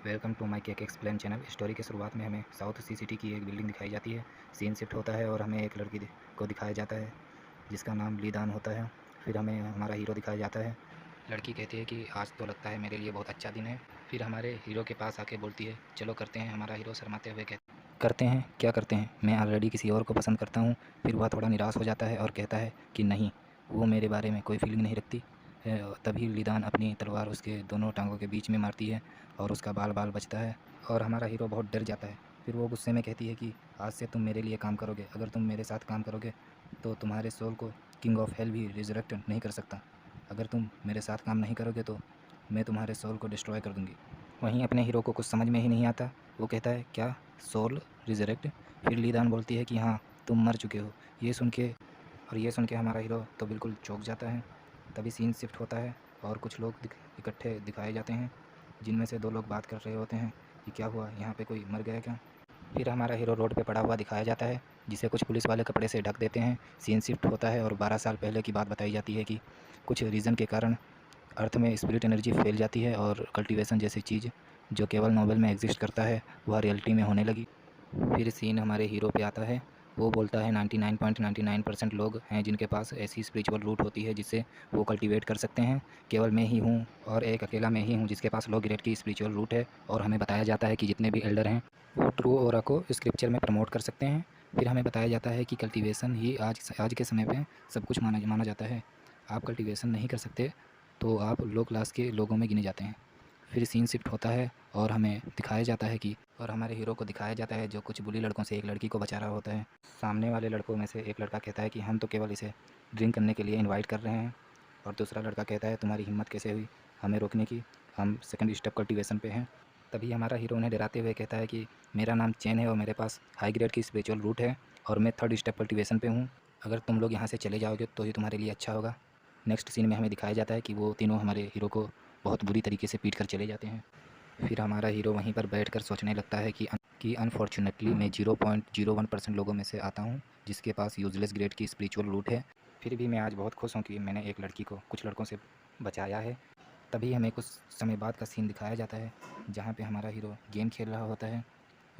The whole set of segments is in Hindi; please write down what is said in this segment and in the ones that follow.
Welcome to my cake explain channel. Story की शुरुआत में हमें साउथ सी सिटी की एक बिल्डिंग दिखाई जाती है। सीन शिफ्ट होता है और हमें एक लड़की को दिखाया जाता है जिसका नाम लीदान होता है। फिर हमें हमारा हीरो दिखाया जाता है। लड़की कहती है कि आज तो लगता है मेरे लिए बहुत अच्छा दिन है। फिर हमारे हीरो के पास आके बोलती है चलो करते हैं। हमारा हीरो शर्माते हुए कहते करते हैं क्या करते हैं, मैं ऑलरेडी किसी और को पसंद करता हूँ। फिर वह थोड़ा निराश हो जाता है और कहता है कि नहीं, वो मेरे बारे में कोई फीलिंग नहीं रखती है। तभी लीदान अपनी तलवार उसके दोनों टांगों के बीच में मारती है और उसका बाल बाल बचता है और हमारा हीरो बहुत डर जाता है। फिर वो गुस्से में कहती है कि आज से तुम मेरे लिए काम करोगे। अगर तुम मेरे साथ काम करोगे तो तुम्हारे सोल को किंग ऑफ हेल भी रिजरेक्ट नहीं कर सकता। अगर तुम मेरे साथ काम नहीं करोगे तो मैं तुम्हारे सोल को डिस्ट्रॉय कर दूँगी। वहीं अपने हीरो को कुछ समझ में ही नहीं आता। वो कहता है क्या, सोल रिजरेक्ट? फिर लीदान बोलती है कि हाँ, तुम मर चुके हो। ये सुन के हमारा हीरो तो बिल्कुल चौंक जाता है। तभी सीन शिफ्ट होता है और कुछ लोग इकट्ठे दिखाए जाते हैं, जिनमें से 2 लोग बात कर रहे होते हैं कि क्या हुआ, यहाँ पे कोई मर गया क्या? फिर हमारा हीरो रोड पे पड़ा हुआ दिखाया जाता है, जिसे कुछ पुलिस वाले कपड़े से ढक देते हैं। सीन शिफ्ट होता है और 12 साल पहले की बात बताई जाती है कि कुछ रीज़न के कारण अर्थ में स्पिरिट एनर्जी फैल जाती है और कल्टीवेशन जैसी चीज़ जो केवल नॉवेल में एग्जिस्ट करता है वह रियलिटी में होने लगी। फिर सीन हमारे हीरो पे आता है। वो बोलता है 99.99% लोग हैं जिनके पास ऐसी स्पिरिचुअल रूट होती है जिससे वो कल्टीवेट कर सकते हैं। केवल मैं ही हूँ और एक अकेला मैं ही हूँ जिसके पास लो ग्रेड की स्पिरिचुअल रूट है। और हमें बताया जाता है कि जितने भी एल्डर हैं वो ट्रू ओरा को स्क्रिप्चर में प्रमोट कर सकते हैं। फिर हमें बताया जाता है कि कल्टीवेशन ही आज के समय पे सब कुछ माना जाता है। आप कल्टीवेशन नहीं कर सकते तो आप लो क्लास के लोगों में गिने जाते हैं। फिर सीन शिफ्ट होता है और हमें दिखाया जाता है कि और हमारे हीरो को दिखाया जाता है जो कुछ बुली लड़कों से एक लड़की को बचा रहा होता है। सामने वाले लड़कों में से एक लड़का कहता है कि हम तो केवल इसे ड्रिंक करने के लिए इनवाइट कर रहे हैं। और दूसरा लड़का कहता है तुम्हारी हिम्मत कैसे हुई हमें रोकने की, हम सेकंड स्टेप कल्टीवेशन पे हैं। तभी हमारा हीरो उन्हें डराते हुए कहता है कि मेरा नाम चैन है और मेरे पास हाई ग्रेड की स्पिरिचुअल रूट है और मैं थर्ड स्टेप कल्टीवेशन पे हूँ। अगर तुम लोग यहाँ से चले जाओगे तो ही तुम्हारे लिए अच्छा होगा। नेक्स्ट सीन में हमें दिखाया जाता है कि वो तीनों हमारे हीरो को बहुत बुरी तरीके से पीट कर चले जाते हैं। फिर हमारा हीरो वहीं पर बैठकर सोचने लगता है कि अनफॉर्चुनेटली मैं 0.01% लोगों में से आता हूँ जिसके पास यूजलेस ग्रेड की स्पिरिचुअल रूट है। फिर भी मैं आज बहुत खुश हूँ कि मैंने एक लड़की को कुछ लड़कों से बचाया है। तभी हमें कुछ समय बाद का सीन दिखाया जाता है जहाँ पे हमारा हीरो गेम खेल रहा होता है।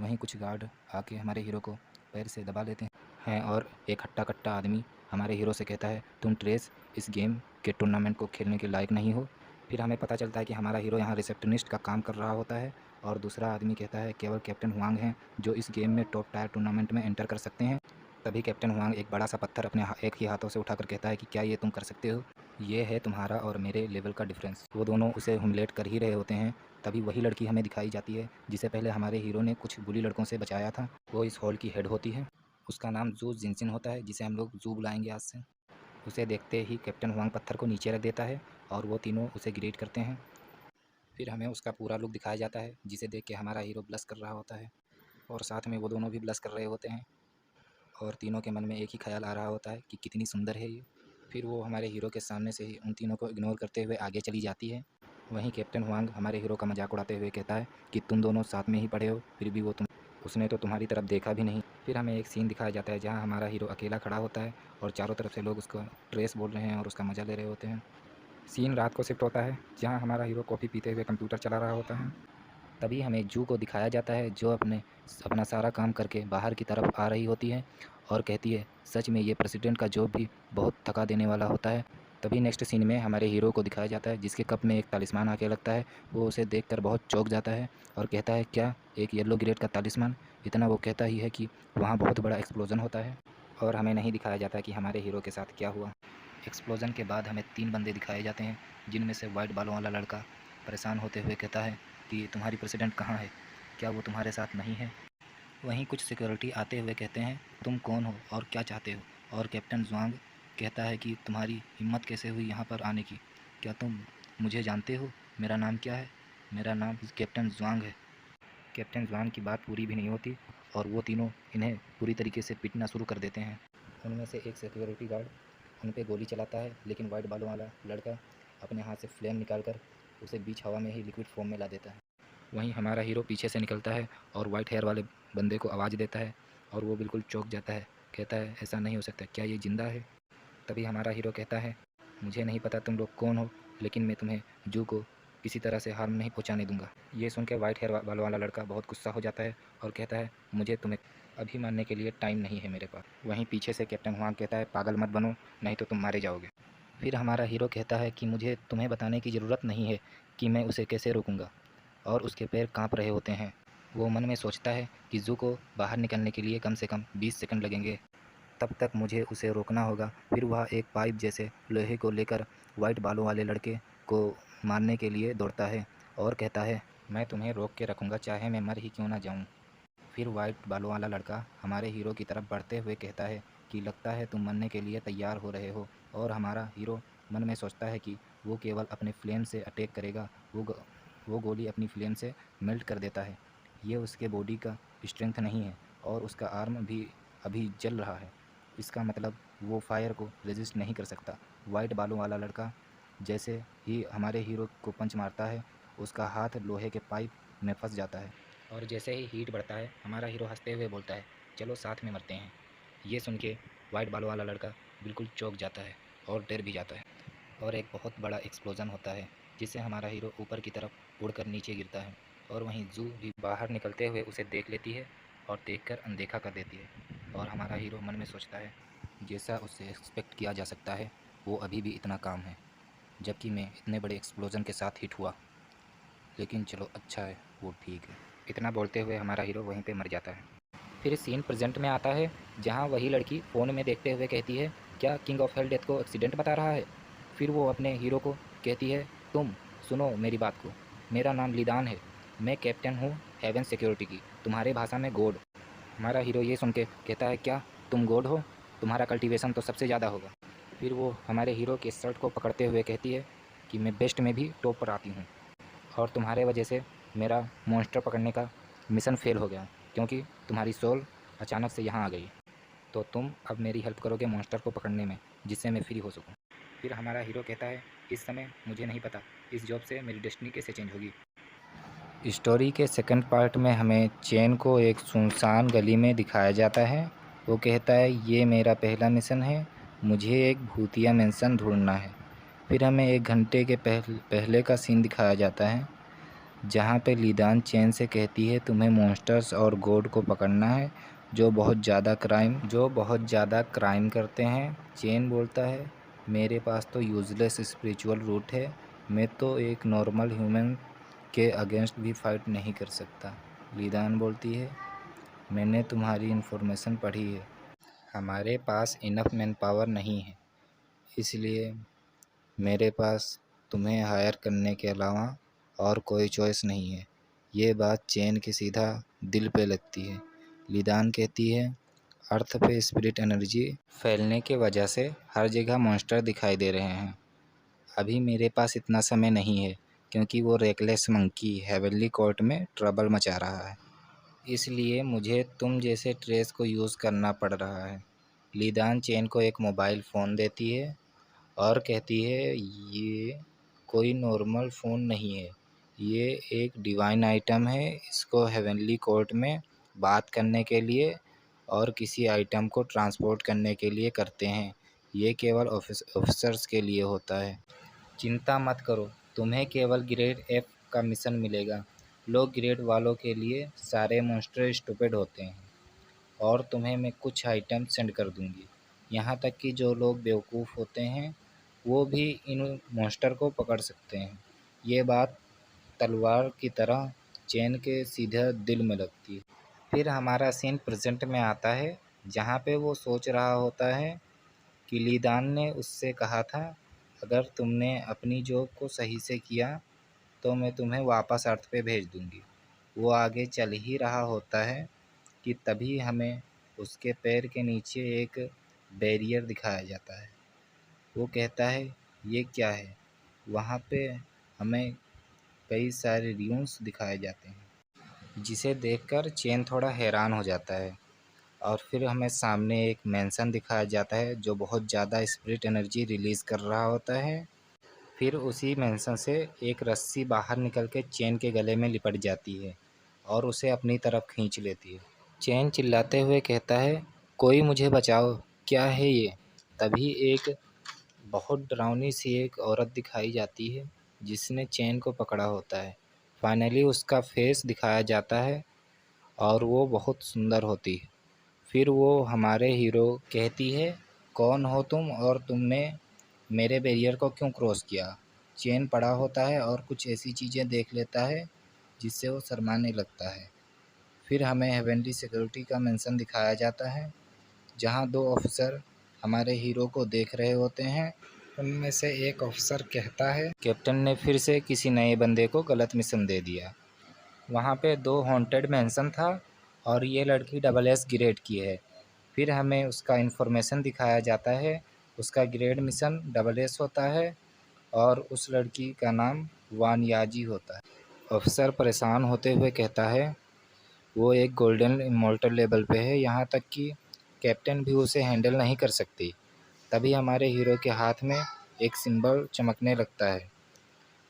वहीं कुछ गार्ड आके हमारे हीरो को पैर से दबा लेते हैं और एक हट्टा कट्टा आदमी हमारे हीरो से कहता है तुम ट्रेस इस गेम के टूर्नामेंट को खेलने के लायक नहीं हो। फिर हमें पता चलता है कि हमारा हीरो यहाँ रिसेप्शनिस्ट का काम कर रहा होता है और दूसरा आदमी कहता है केवल कैप्टन हुआंग हैं जो इस गेम में टॉप टायर टूर्नामेंट में एंटर कर सकते हैं। तभी कैप्टन हुआंग एक बड़ा सा पत्थर अपने एक ही हाथों से उठाकर कहता है कि क्या ये तुम कर सकते हो? ये है तुम्हारा और मेरे लेवल का डिफरेंस। वो दोनों उसे हुमलेट कर ही रहे होते हैं। तभी वही लड़की हमें दिखाई जाती है जिसे पहले हमारे हीरो ने कुछ बुली लड़कों से बचाया था। वो इस हॉल की हेड होती है। उसका नाम जू जिनसिन होता है जिसे हम लोग जू बुलाएंगे आज से। उसे देखते ही कैप्टन हुआंग पत्थर को नीचे रख देता है और वो तीनों उसे ग्रीट करते हैं। फिर हमें उसका पूरा लुक दिखाया जाता है जिसे देख के हमारा हीरो ब्लश कर रहा होता है और साथ में वो दोनों भी ब्लश कर रहे होते हैं और तीनों के मन में एक ही ख्याल आ रहा होता है कि कितनी सुंदर है ये। फिर वो हमारे हीरो के सामने से ही उन तीनों को इग्नोर करते हुए आगे चली जाती है। वहीं कैप्टन हुआंग हमारे हीरो का मजाक उड़ाते हुए कहता है कि तुम दोनों साथ में ही पढ़े हो फिर भी उसने तो तुम्हारी तरफ देखा भी नहीं। फिर हमें एक सीन दिखाया जाता है जहाँ हमारा हीरो अकेला खड़ा होता है और चारों तरफ से लोग उसको ट्रेस बोल रहे हैं और उसका मज़ा ले रहे होते हैं। सीन रात को शिफ्ट होता है जहाँ हमारा हीरो कॉफ़ी पीते हुए कंप्यूटर चला रहा होता है। तभी हमें जू को दिखाया जाता है जो अपना सारा काम करके बाहर की तरफ आ रही होती है और कहती है सच में ये प्रेसिडेंट का जॉब भी बहुत थका देने वाला होता है। तभी नेक्स्ट सीन में हमारे हीरो को दिखाया जाता है जिसके कप में एक तालिस्मान आके लगता है। वो उसे देखकर बहुत चौंक जाता है और कहता है क्या, एक येलो ग्रेड का तालिस्मान? इतना वो कहता ही है कि वहाँ बहुत बड़ा एक्सप्लोजन होता है और हमें नहीं दिखाया जाता कि हमारे हीरो के साथ क्या हुआ। एक्सप्लोजन के बाद हमें 3 बंदे दिखाए जाते हैं जिनमें से वाइट बालों वाला लड़का परेशान होते हुए कहता है कि तुम्हारी प्रेसिडेंट कहाँ है, क्या वो तुम्हारे साथ नहीं है? वहीं कुछ सिक्योरिटी आते हुए कहते हैं तुम कौन हो और क्या चाहते हो? और कैप्टन ज़ुआंग कहता है कि तुम्हारी हिम्मत कैसे हुई यहाँ पर आने की, क्या तुम मुझे जानते हो? मेरा नाम क्या है? मेरा नाम कैप्टन ज़ुआंग है। कैप्टन ज़ुआंग की बात पूरी भी नहीं होती और वो तीनों इन्हें पूरी तरीके से पीटना शुरू कर देते हैं। उनमें से एक सिक्योरिटी गार्ड उन पे गोली चलाता है लेकिन वाइट बालों वाला लड़का अपने हाथ से फ्लेम निकालकर उसे बीच हवा में ही लिक्विड फॉर्म में ला देता है। वहीं हमारा हीरो पीछे से निकलता है और वाइट हेयर वाले बंदे को आवाज़ देता है और वो बिल्कुल चौंक जाता है। कहता है ऐसा नहीं हो सकता, क्या ये ज़िंदा है? तभी हमारा हीरो कहता है मुझे नहीं पता तुम लोग कौन हो लेकिन मैं तुम्हें जू को किसी तरह से हार्म नहीं पहुंचाने दूंगा। ये सुन के वाइट हेयर बालों वाला लड़का बहुत गुस्सा हो जाता है और कहता है, मुझे तुम्हें अभी मारने के लिए टाइम नहीं है मेरे पास। वहीं पीछे से कैप्टन हुआंग कहता है, पागल मत बनो, नहीं तो तुम मारे जाओगे। फिर हमारा हीरो कहता है कि मुझे तुम्हें बताने की ज़रूरत नहीं है कि मैं उसे कैसे रोकूंगा, और उसके पैर कांप रहे होते हैं। वो मन में सोचता है कि जू को बाहर निकलने के लिए कम से कम 20 सेकंड लगेंगे, तब तक मुझे उसे रोकना होगा। फिर वह एक पाइप जैसे लोहे को लेकर वाइट बालों वाले लड़के को मारने के लिए दौड़ता है और कहता है, मैं तुम्हें रोक के रखूँगा, चाहे मैं मर ही क्यों ना जाऊँ। फिर वाइट बालों वाला लड़का हमारे हीरो की तरफ बढ़ते हुए कहता है कि लगता है तुम मरने के लिए तैयार हो रहे हो। और हमारा हीरो मन में सोचता है कि वो केवल अपने फ्लेम से अटैक करेगा। वो गोली अपनी फ्लेम से मेल्ट कर देता है। ये उसके बॉडी का स्ट्रेंथ नहीं है और उसका आर्म भी अभी जल रहा है। इसका मतलब वो फायर को रेजिस्ट नहीं कर सकता। वाइट बालों वाला लड़का जैसे ही हमारे हीरो को पंच मारता है, उसका हाथ लोहे के पाइप में फंस जाता है और जैसे ही हीट बढ़ता है, हमारा हीरो हंसते हुए बोलता है, चलो साथ में मरते हैं। ये सुन के वाइट बालों वाला लड़का बिल्कुल चौंक जाता है और डर भी जाता है, और एक बहुत बड़ा एक्सप्लोजन होता है जिससे हमारा हीरो ऊपर की तरफ उड़कर नीचे गिरता है। और वहीं जू भी बाहर निकलते हुए उसे देख लेती है और देखकर अनदेखा कर देती है। और हमारा हीरो मन में सोचता है, जैसा उससे एक्सपेक्ट किया जा सकता है, वो अभी भी इतना काम है, जबकि मैं इतने बड़े एक्सप्लोजन के साथ हिट हुआ। लेकिन चलो अच्छा है, वो ठीक है। इतना बोलते हुए हमारा हीरो वहीं पे मर जाता है। फिर सीन प्रेजेंट में आता है, जहाँ वही लड़की फ़ोन में देखते हुए कहती है, क्या किंग ऑफ हेल डेथ को एक्सीडेंट बता रहा है। फिर वो अपने हीरो को कहती है, तुम सुनो मेरी बात को, मेरा नाम लिदान है, मैं कैप्टन हूँ हेवन सिक्योरिटी की, तुम्हारे भाषा में गॉड। हमारा हीरो ये सुन के कहता है, क्या तुम गॉड हो, तुम्हारा कल्टीवेशन तो सबसे ज़्यादा होगा। फिर वो हमारे हीरो के शर्ट को पकड़ते हुए कहती है कि मैं बेस्ट में भी टॉप पर आती हूँ, और तुम्हारे वजह से मेरा मॉन्स्टर पकड़ने का मिशन फेल हो गया, क्योंकि तुम्हारी सोल अचानक से यहाँ आ गई। तो तुम अब मेरी हेल्प करोगे मॉन्स्टर को पकड़ने में, जिससे मैं फ्री हो सकूँ। फिर हमारा हीरो कहता है, इस समय मुझे नहीं पता इस जॉब से मेरी डेस्टिनी कैसे चेंज होगी। स्टोरी के सेकंड पार्ट में हमें चेन को एक सुनसान गली में दिखाया जाता है। वो कहता है, ये मेरा पहला मिशन है, मुझे एक भूतिया मेंशन ढूंढना है। फिर हमें 1 घंटे के पहले का सीन दिखाया जाता है, जहाँ पे लीदान चेन से कहती है, तुम्हें मॉन्स्टर्स और गॉड को पकड़ना है जो बहुत ज़्यादा क्राइम करते हैं। चेन बोलता है, मेरे पास तो यूज़लेस स्पिरिचुअल रूट है, मैं तो एक नॉर्मल ह्यूमन के अगेंस्ट भी फाइट नहीं कर सकता। लीदान बोलती है, मैंने तुम्हारी इन्फॉर्मेशन पढ़ी है, हमारे पास इनफ मैन पावर नहीं है, इसलिए मेरे पास तुम्हें हायर करने के अलावा और कोई चॉइस नहीं है। ये बात चेन के सीधा दिल पे लगती है। लिदान कहती है, अर्थ पे स्पिरिट एनर्जी फैलने के वजह से हर जगह मॉन्स्टर दिखाई दे रहे हैं। अभी मेरे पास इतना समय नहीं है, क्योंकि वो रेकलेस मंकी हेवनली कोर्ट में ट्रबल मचा रहा है, इसलिए मुझे तुम जैसे ट्रेस को यूज़ करना पड़ रहा है। लिदान चेन को एक मोबाइल फ़ोन देती है और कहती है, ये कोई नॉर्मल फ़ोन नहीं है, ये एक डिवाइन आइटम है, इसको हेवनली कोर्ट में बात करने के लिए और किसी आइटम को ट्रांसपोर्ट करने के लिए करते हैं, ये केवल ऑफिसर्स के लिए होता है। चिंता मत करो, तुम्हें केवल ग्रेड एफ का मिशन मिलेगा। लो ग्रेड वालों के लिए सारे मॉन्स्टर स्टूपिड होते हैं, और तुम्हें मैं कुछ आइटम सेंड कर दूंगी। यहाँ तक कि जो लोग बेवकूफ़ होते हैं वो भी इन मॉन्स्टर को पकड़ सकते हैं। ये बात तलवार की तरह चेन के सीधा दिल में लगती है। फिर हमारा सीन प्रेजेंट में आता है, जहाँ पे वो सोच रहा होता है कि लीदान ने उससे कहा था, अगर तुमने अपनी जॉब को सही से किया तो मैं तुम्हें वापस अर्थ पे भेज दूंगी। वो आगे चल ही रहा होता है कि तभी हमें उसके पैर के नीचे एक बैरियर दिखाया जाता है। वो कहता है, ये क्या है। वहाँ पे हमें कई सारे र्यून्स दिखाए जाते हैं, जिसे देखकर चेन थोड़ा हैरान हो जाता है। और फिर हमें सामने एक मेंशन दिखाया जाता है जो बहुत ज़्यादा स्पिरिट एनर्जी रिलीज़ कर रहा होता है। फिर उसी मेंशन से एक रस्सी बाहर निकल के चेन के गले में लिपट जाती है और उसे अपनी तरफ खींच लेती है। चेन चिल्लाते हुए कहता है, कोई मुझे बचाओ, क्या है ये। तभी एक बहुत डरावनी सी एक औरत दिखाई जाती है, जिसने चेन को पकड़ा होता है। फाइनली उसका फेस दिखाया जाता है और वो बहुत सुंदर होती है। फिर वो हमारे हीरो कहती है, कौन हो तुम और तुमने मेरे बैरियर को क्यों क्रॉस किया। चेन पड़ा होता है और कुछ ऐसी चीज़ें देख लेता है जिससे वो शर्माने लगता है। फिर हमें हेवनली सिक्योरिटी का मेंशन दिखाया जाता है, जहाँ दो ऑफिसर हमारे हीरो को देख रहे होते हैं। उनमें से एक ऑफिसर कहता है, कैप्टन ने फिर से किसी नए बंदे को गलत मिशन दे दिया। वहाँ पे 2 हॉन्टेड मैंसन था और ये लड़की SS ग्रेड की है। फिर हमें उसका इन्फॉर्मेशन दिखाया जाता है। उसका ग्रेड मिशन SS होता है और उस लड़की का नाम वानयाजी होता है। ऑफिसर परेशान होते हुए कहता है, वो एक गोल्डन इमॉर्टल लेवल पे है, यहाँ तक कि कैप्टन भी उसे हैंडल नहीं कर सकती। तभी हमारे हीरो के हाथ में एक सिंबल चमकने लगता है।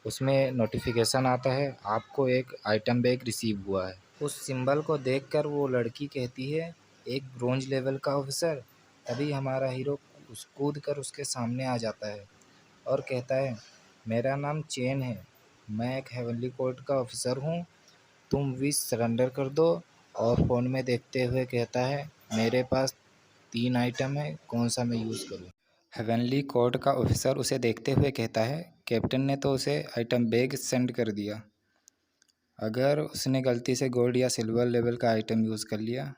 उसमें नोटिफिकेशन आता है, आपको एक आइटम बैग रिसीव हुआ है। उस सिंबल को देखकर वो लड़की कहती है, एक ब्रोंज लेवल का ऑफिसर। तभी हमारा हीरो कूद कर उसके सामने आ जाता है और कहता है, मेरा नाम चेन है, मैं एक हेवनली कोर्ट का ऑफिसर हूँ, तुम विश सरेंडर कर दो। और फ़ोन में देखते हुए कहता है, मेरे पास 3 आइटम है, कौन सा मैं यूज़ करूँ। हेवनली कोर्ट का ऑफिसर उसे देखते हुए कहता है, कैप्टन ने तो उसे आइटम बैग सेंड कर दिया। अगर उसने गलती से गोल्ड या सिल्वर लेवल का आइटम यूज़ कर लिया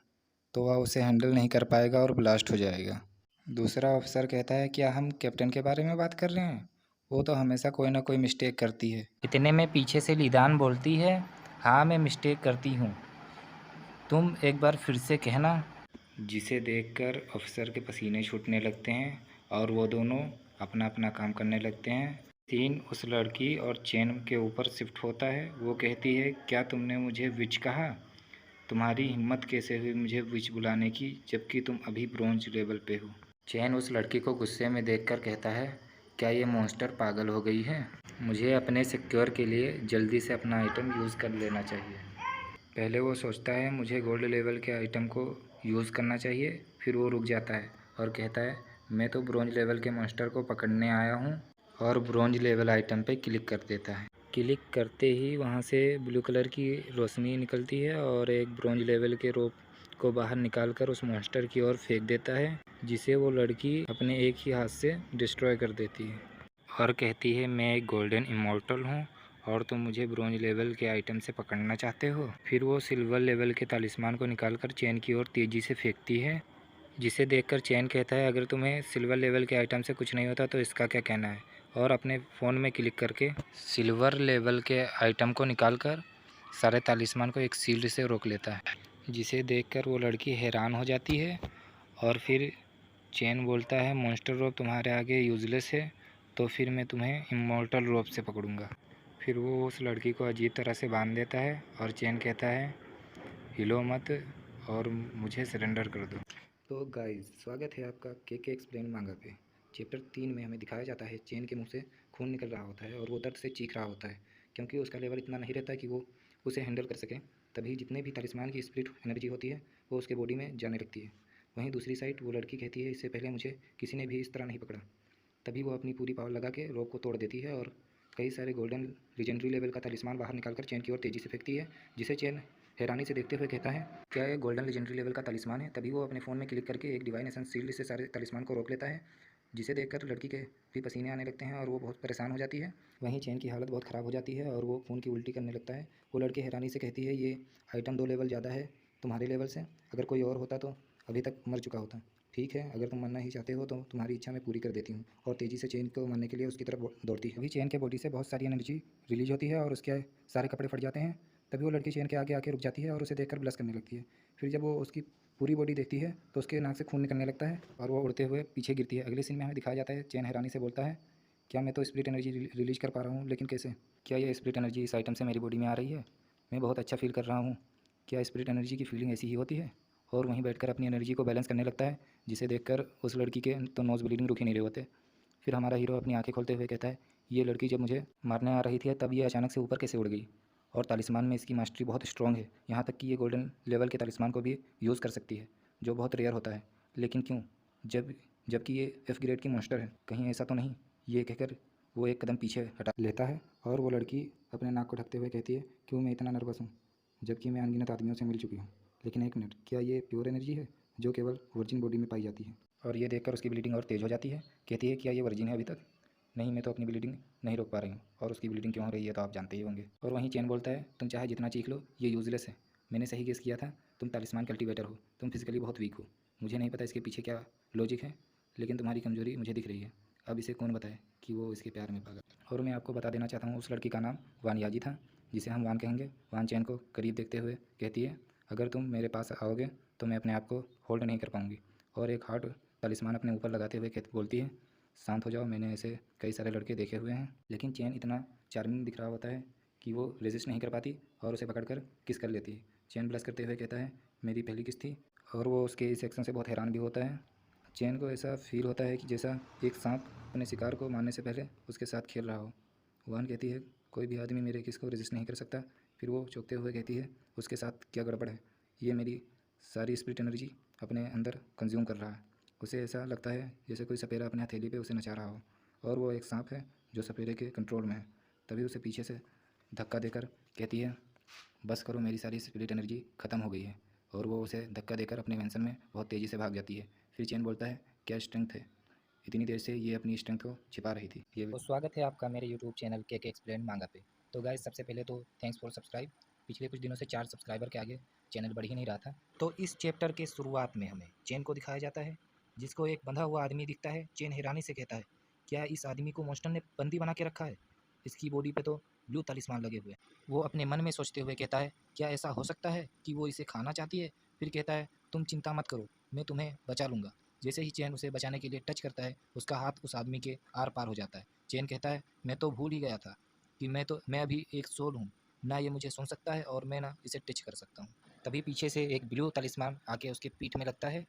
तो वह उसे हैंडल नहीं कर पाएगा और ब्लास्ट हो जाएगा। दूसरा ऑफिसर कहता है, क्या हम कैप्टन के बारे में बात कर रहे हैं? वो तो हमेशा कोई ना कोई मिस्टेक करती है। इतने में पीछे से लीदान बोलती है, हाँ मैं मिस्टेक करती हूँ, तुम एक बार फिर से कहना। जिसे देखकर अफसर के पसीने छूटने लगते हैं और वो दोनों अपना अपना काम करने लगते हैं। सीन उस लड़की और चेन के ऊपर शिफ्ट होता है। वो कहती है, क्या तुमने मुझे विच कहा? तुम्हारी हिम्मत कैसे हुई मुझे विच बुलाने की, जबकि तुम अभी ब्रोंज लेवल पे हो। चेन उस लड़की को गुस्से में देखकर कहता है, क्या ये मॉन्स्टर पागल हो गई है? मुझे अपने सिक्योर के लिए जल्दी से अपना आइटम यूज़ कर लेना चाहिए। पहले वो सोचता है मुझे गोल्ड लेवल के आइटम को यूज़ करना चाहिए, फिर वो रुक जाता है और कहता है, मैं तो ब्रोंज लेवल के मॉन्स्टर को पकड़ने आया हूँ, और ब्रोंज लेवल आइटम पे क्लिक कर देता है। क्लिक करते ही वहाँ से ब्लू कलर की रोशनी निकलती है और एक ब्रोंज लेवल के रोप को बाहर निकाल कर उस मॉन्स्टर की ओर फेंक देता है, जिसे वो लड़की अपने एक ही हाथ से डिस्ट्रॉय कर देती है और कहती है, मैं एक गोल्डन इमॉर्टल हूँ और तुम मुझे ब्रोंज लेवल के आइटम से पकड़ना चाहते हो। फिर वो सिल्वर लेवल के तालिस्मान को निकालकर चेन की ओर तेज़ी से फेंकती है, जिसे देखकर चेन कहता है, अगर तुम्हें सिल्वर लेवल के आइटम से कुछ नहीं होता तो इसका क्या कहना है। और अपने फ़ोन में क्लिक करके सिल्वर लेवल के आइटम को निकालकर सारे तालिस्मान को एक शील्ड से रोक लेता है, जिसे देखकर वो लड़की हैरान हो जाती है। और फिर चेन बोलता है, मॉन्स्टर रोप तुम्हारे आगे यूज़लेस है, तो फिर मैं तुम्हें इमॉर्टल रोप से पकड़ूंगा। फिर वो उस लड़की को अजीब तरह से बांध देता है और चेन कहता है, हिलो मत और मुझे सरेंडर कर दो। तो गाइस, स्वागत है आपका के एक्सप्लेन मांगा पे। चैप्टर 3 में हमें दिखाया जाता है, चेन के मुंह से खून निकल रहा होता है और वो दर्द से चीख रहा होता है, क्योंकि उसका लेवल इतना नहीं रहता कि वो उसे हैंडल कर सके। तभी जितने भी तालिस्मान की स्पिरिट एनर्जी होती है वो उसके बॉडी में जाने लगती है। वहीं दूसरी साइड वो लड़की कहती है, इससे पहले मुझे किसी ने भी इस तरह नहीं पकड़ा। तभी वो अपनी पूरी पावर लगा के रोप को तोड़ देती है और कई सारे गोल्डन लीजेंडरी लेवल का तालिस्मान बाहर निकालकर चेन की ओर तेज़ी से फेंकती है, जिसे चेन हैरानी से देखते हुए कहता है, क्या ये गोल्डन लीजेंडरी लेवल का तालिस्मान है? तभी वो अपने फ़ोन में क्लिक करके एक डिवाइनेशन शील्ड से सारे तालिस्मान को रोक लेता है, जिसे देखकर लड़की के भी पसीने आने लगते हैं और वो बहुत परेशान हो जाती है। वहीं चेन की हालत बहुत ख़राब हो जाती है और वो खून की उल्टी करने लगता है। वो लड़की हैरानी से कहती है, ये आइटम 2 लेवल ज़्यादा है तुम्हारे लेवल से, अगर कोई और होता तो अभी तक मर चुका होता। ठीक है, अगर तुम मरना ही चाहते हो तो तुम्हारी इच्छा मैं पूरी कर देती हूँ। और तेज़ी से चेन को मारने के लिए उसकी तरफ दौड़ती है। अभी चेन के बॉडी से बहुत सारी एनर्जी रिलीज होती है और उसके सारे कपड़े फट जाते हैं। तभी वो लड़की चेन के आगे आके रुक जाती है और उसे देखकर ब्लश करने लगती है। फिर जब वो उसकी पूरी बॉडी देखती है तो उसके नाक से खून निकलने लगता है और वो उड़ते हुए पीछे गिरती है। अगले सीन में हमें दिखाया जाता है, चेन हैरानी से बोलता है, क्या मैं तो स्पिरिट एनर्जी रिलीज कर पा रहा हूँ, लेकिन कैसे? क्या ये स्पिरिट एनर्जी इस आइटम से मेरी बॉडी में आ रही है? मैं बहुत अच्छा फील कर रहा हूँ। क्या स्पिरिट एनर्जी की फीलिंग ऐसी ही होती है? और वहीं बैठकर अपनी एनर्जी को बैलेंस करने लगता है, जिसे देखकर उस लड़की के तो नोज़ ब्लीडिंग रुक ही नहीं रहे होते। फिर हमारा हीरो अपनी आंखें खोलते हुए कहता है, ये लड़की जब मुझे मारने आ रही थी तब ये अचानक से ऊपर कैसे उड़ गई? और तालिस्मान में इसकी मास्टरी बहुत स्ट्रॉन्ग है, यहाँ तक कि ये गोल्डन लेवल के तालिस्मान को भी यूज़ कर सकती है, जो बहुत रेयर होता है। लेकिन क्यों, जबकि ये F ग्रेड की मॉन्स्टर है, कहीं ऐसा तो नहीं? ये कहकर वो एक कदम पीछे हटा लेता है और वो लड़की अपने नाक को ढकते हुए कहती है, क्यों मैं इतना नर्वस हूँ, जबकि मैं अनगिनत आदमियों से मिल चुकी हूँ। लेकिन एक मिनट, क्या ये प्योर एनर्जी है जो केवल वर्जिन बॉडी में पाई जाती है? और ये देखकर उसकी ब्लीडिंग और तेज़ हो जाती है। कहती है, क्या ये वर्जिन है अभी तक? नहीं, मैं तो अपनी ब्लीडिंग नहीं रोक पा रही हूँ, और उसकी ब्लीडिंग क्यों हो रही है तो आप जानते ही होंगे। और वहीं चैन बोलता है, तुम चाहे जितना चीख लो, ये यूजलेस है। मैंने सही गेस किया था, तुम तालिस्मान कल्टीवेटर हो, तुम फिजिकली बहुत वीक हो। मुझे नहीं पता इसके पीछे क्या लॉजिक है, लेकिन तुम्हारी कमजोरी मुझे दिख रही है। अब इसे कौन बताए कि वो इसके प्यार में पागल। और मैं आपको बता देना चाहता हूँ, उस लड़की का नाम वान याजी था, जिसे हम वान कहेंगे। वान चैन को करीब देखते हुए कहती है, अगर तुम मेरे पास आओगे तो मैं अपने आप को होल्ड नहीं कर पाऊँगी। और एक हार्ट तालिस्मान अपने ऊपर लगाते हुए बोलती है, शांत हो जाओ, मैंने ऐसे कई सारे लड़के देखे हुए हैं। लेकिन चैन इतना चार्मिंग दिख रहा होता है कि वो रेजिस्ट नहीं कर पाती और उसे पकड़कर किस कर लेती है। चैन ब्लश करते हुए कहता है, मेरी पहली किस थी। और वो उसके इस एक्शन से बहुत हैरान भी होता है। चैन को ऐसा फील होता है कि जैसा एक सांप अपने शिकार को मारने से पहले उसके साथ खेल रहा हो। वान कहती है, कोई भी आदमी मेरे किस को रेजिस्ट नहीं कर सकता। फिर वो चौंकते हुए कहती है, उसके साथ क्या गड़बड़ है? ये मेरी सारी स्पिरिट एनर्जी अपने अंदर कंज्यूम कर रहा है। उसे ऐसा लगता है जैसे कोई सपेरा अपने हथेली पे उसे नचा रहा हो, और वो एक सांप है जो सपेरे के कंट्रोल में है। तभी उसे पीछे से धक्का देकर कहती है, बस करो, मेरी सारी स्पिरिट एनर्जी ख़त्म हो गई है। और वो उसे धक्का देकर अपने मैंसन में बहुत तेज़ी से भाग जाती है। फिर चैन बोलता है, क्या स्ट्रेंथ है, इतनी देर से ये अपनी स्ट्रेंथ को छिपा रही थी। ये तो स्वागत है आपका मेरे यूट्यूब चैनल के एक्सप्लेन मांगा पे। तो गाइस, सबसे पहले तो थैंक्स फॉर सब्सक्राइब। पिछले कुछ दिनों से 4 सब्सक्राइबर के आगे चैनल बढ़ ही नहीं रहा था। तो इस चैप्टर के शुरुआत में हमें चैन को दिखाया जाता है, जिसको एक बंधा हुआ आदमी दिखता है। चैन हैरानी से कहता है, क्या इस आदमी को मॉन्स्टर ने बंदी बना के रखा है? इसकी बॉडी पे तो ब्लू तालिस्मान लगे हुए हैं। वो अपने मन में सोचते हुए कहता है, क्या ऐसा हो सकता है कि वो इसे खाना चाहती है? फिर कहता है, तुम चिंता मत करो, मैं तुम्हें बचा लूँगा। जैसे ही चैन उसे बचाने के लिए टच करता है, उसका हाथ उस आदमी के आर पार हो जाता है। चैन कहता है, मैं तो भूल ही गया था कि मैं अभी एक सोल हूँ, ना ये मुझे सुन सकता है और मैं ना इसे टच कर सकता हूँ। तभी पीछे से एक ब्लू तालिस्मान आके उसके पीठ में लगता है,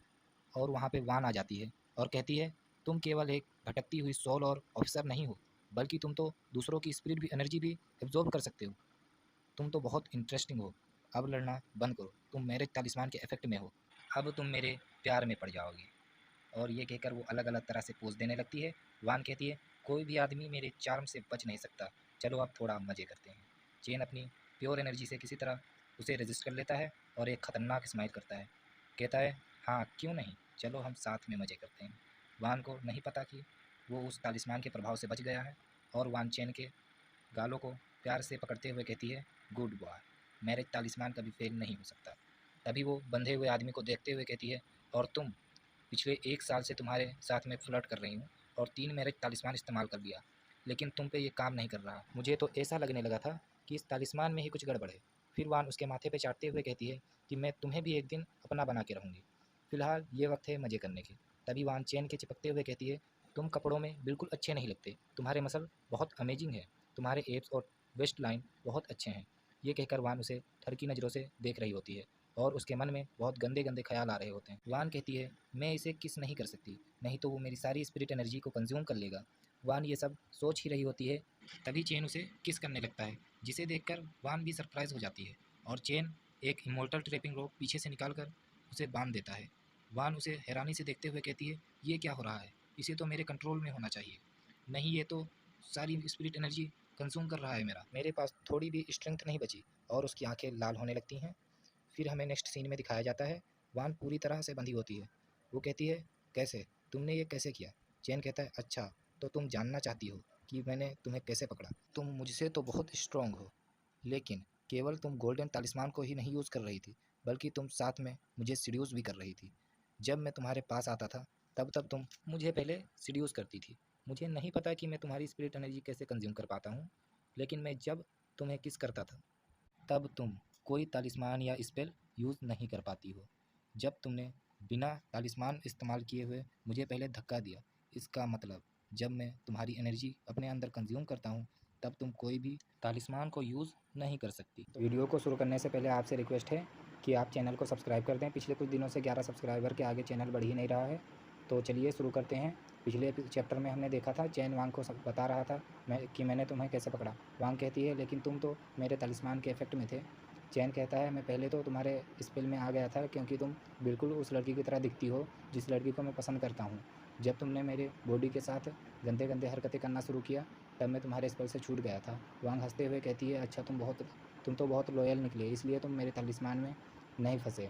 और वहाँ पे वान आ जाती है और कहती है, तुम केवल एक भटकती हुई सोल और ऑफिसर नहीं हो, बल्कि तुम तो दूसरों की स्पिरिट भी एनर्जी भी एब्जॉर्ब कर सकते हो। तुम तो बहुत इंटरेस्टिंग हो। अब लड़ना बंद करो, तुम मेरे तालिस्मान के इफेक्ट में हो। अब तुम मेरे प्यार में पड़ जाओगे। और ये कहकर वो अलग अलग तरह से पोज देने लगती है। वान कहती है, कोई भी आदमी मेरे चार्म से बच नहीं सकता, चलो अब थोड़ा मज़े करते हैं। चेन अपनी प्योर एनर्जी से किसी तरह उसे रजिस्ट कर लेता है और एक ख़तरनाक स्माइल करता है। कहता है, हाँ क्यों नहीं, चलो हम साथ में मज़े करते हैं। वान को नहीं पता कि वो उस तालिस्मान के प्रभाव से बच गया है, और वान चेन के गालों को प्यार से पकड़ते हुए कहती है, गुड बॉय, मेरे तालिस्मान कभी फेल नहीं हो सकता। तभी वो बंधे हुए आदमी को देखते हुए कहती है, और तुम, पिछले 1 साल से तुम्हारे साथ मैं फ्लर्ट कर रही हूँ और 3 मैरिज तालिस्मान इस्तेमाल कर लिया, लेकिन तुम पे ये काम नहीं कर रहा। मुझे तो ऐसा लगने लगा था कि इस तालिस्मान में ही कुछ गड़बड़ है। फिर वान उसके माथे पे चाटते हुए कहती है कि मैं तुम्हें भी एक दिन अपना बना के रहूँगी। फिलहाल ये वक्त है मज़े करने के। तभी वान चैन के चिपकते हुए कहती है, तुम कपड़ों में बिल्कुल अच्छे नहीं लगते, तुम्हारे मसल बहुत अमेजिंग है, तुम्हारे एब्स और वेस्ट लाइन बहुत अच्छे हैं। ये कहकर वान उसे ठर की नज़रों से देख रही होती है, और उसके मन में बहुत गंदे गंदे ख्याल आ रहे होते हैं। वान कहती है, मैं इसे किस नहीं कर सकती, नहीं तो वो मेरी सारी स्पिरिट एनर्जी को कंज्यूम कर लेगा। वान ये सब सोच ही रही होती है, तभी चेन उसे किस करने लगता है, जिसे देखकर वान भी सरप्राइज हो जाती है, और चेन एक इमोर्टल ट्रैपिंग रोप पीछे से निकाल कर उसे बांध देता है। वान उसे हैरानी से देखते हुए कहती है, ये क्या हो रहा है, इसे तो मेरे कंट्रोल में होना चाहिए। नहीं, ये तो सारी स्पिरिट एनर्जी कंज्यूम कर रहा है मेरे पास थोड़ी भी स्ट्रेंथ नहीं बची। और उसकी आंखें लाल होने लगती हैं। फिर हमें नेक्स्ट सीन में दिखाया जाता है, वान पूरी तरह से बंधी होती है। वो कहती है, कैसे, तुमने ये कैसे किया? चैन कहता है, अच्छा, तो तुम जानना चाहती हो कि मैंने तुम्हें कैसे पकड़ा? तुम मुझसे तो बहुत स्ट्रॉन्ग हो, लेकिन केवल तुम गोल्डन तालिस्मान को ही नहीं यूज़ कर रही थी, बल्कि तुम साथ में मुझे सीड्यूस भी कर रही थी। जब मैं तुम्हारे पास आता था, तब तुम मुझे पहले सीड्यूस करती थी। मुझे नहीं पता कि मैं तुम्हारी स्पिरिट एनर्जी कैसे कंज्यूम कर पाता हूँ, लेकिन मैं जब तुम्हें किस करता था, तब तुम कोई तालिस्मान या स्पेल यूज़ नहीं कर पाती हो। जब तुमने बिना तालिस्मान इस्तेमाल किए हुए मुझे पहले धक्का दिया, इसका मतलब जब मैं तुम्हारी एनर्जी अपने अंदर कंज्यूम करता हूँ, तब तुम कोई भी तालिस्मान को यूज़ नहीं कर सकती। वीडियो को शुरू करने से पहले आपसे रिक्वेस्ट है कि आप चैनल को सब्सक्राइब कर दें। पिछले कुछ दिनों से 11 सब्सक्राइबर के आगे चैनल बढ़ ही नहीं रहा है। तो चलिए शुरू करते हैं। पिछले चैप्टर में हमने देखा था, चैन वांग को सब बता रहा था मैंने तुम्हें कैसे पकड़ा। वांग कहती है, लेकिन तुम तो मेरे तालिस्मान के इफेक्ट में थे। चैन कहता है, मैं पहले तो तुम्हारे स्पेल में आ गया था, क्योंकि तुम बिल्कुल उस लड़की की तरह दिखती हो जिस लड़की को मैं पसंद करता हूँ। जब तुमने मेरे बॉडी के साथ गंदे गंदे हरकतें करना शुरू किया, तब मैं तुम्हारे स्पेल से छूट गया था। वांग हंसते हुए कहती है, अच्छा तुम तो बहुत लॉयल निकले, इसलिए तुम मेरे तलिस्मान में नहीं फंसे।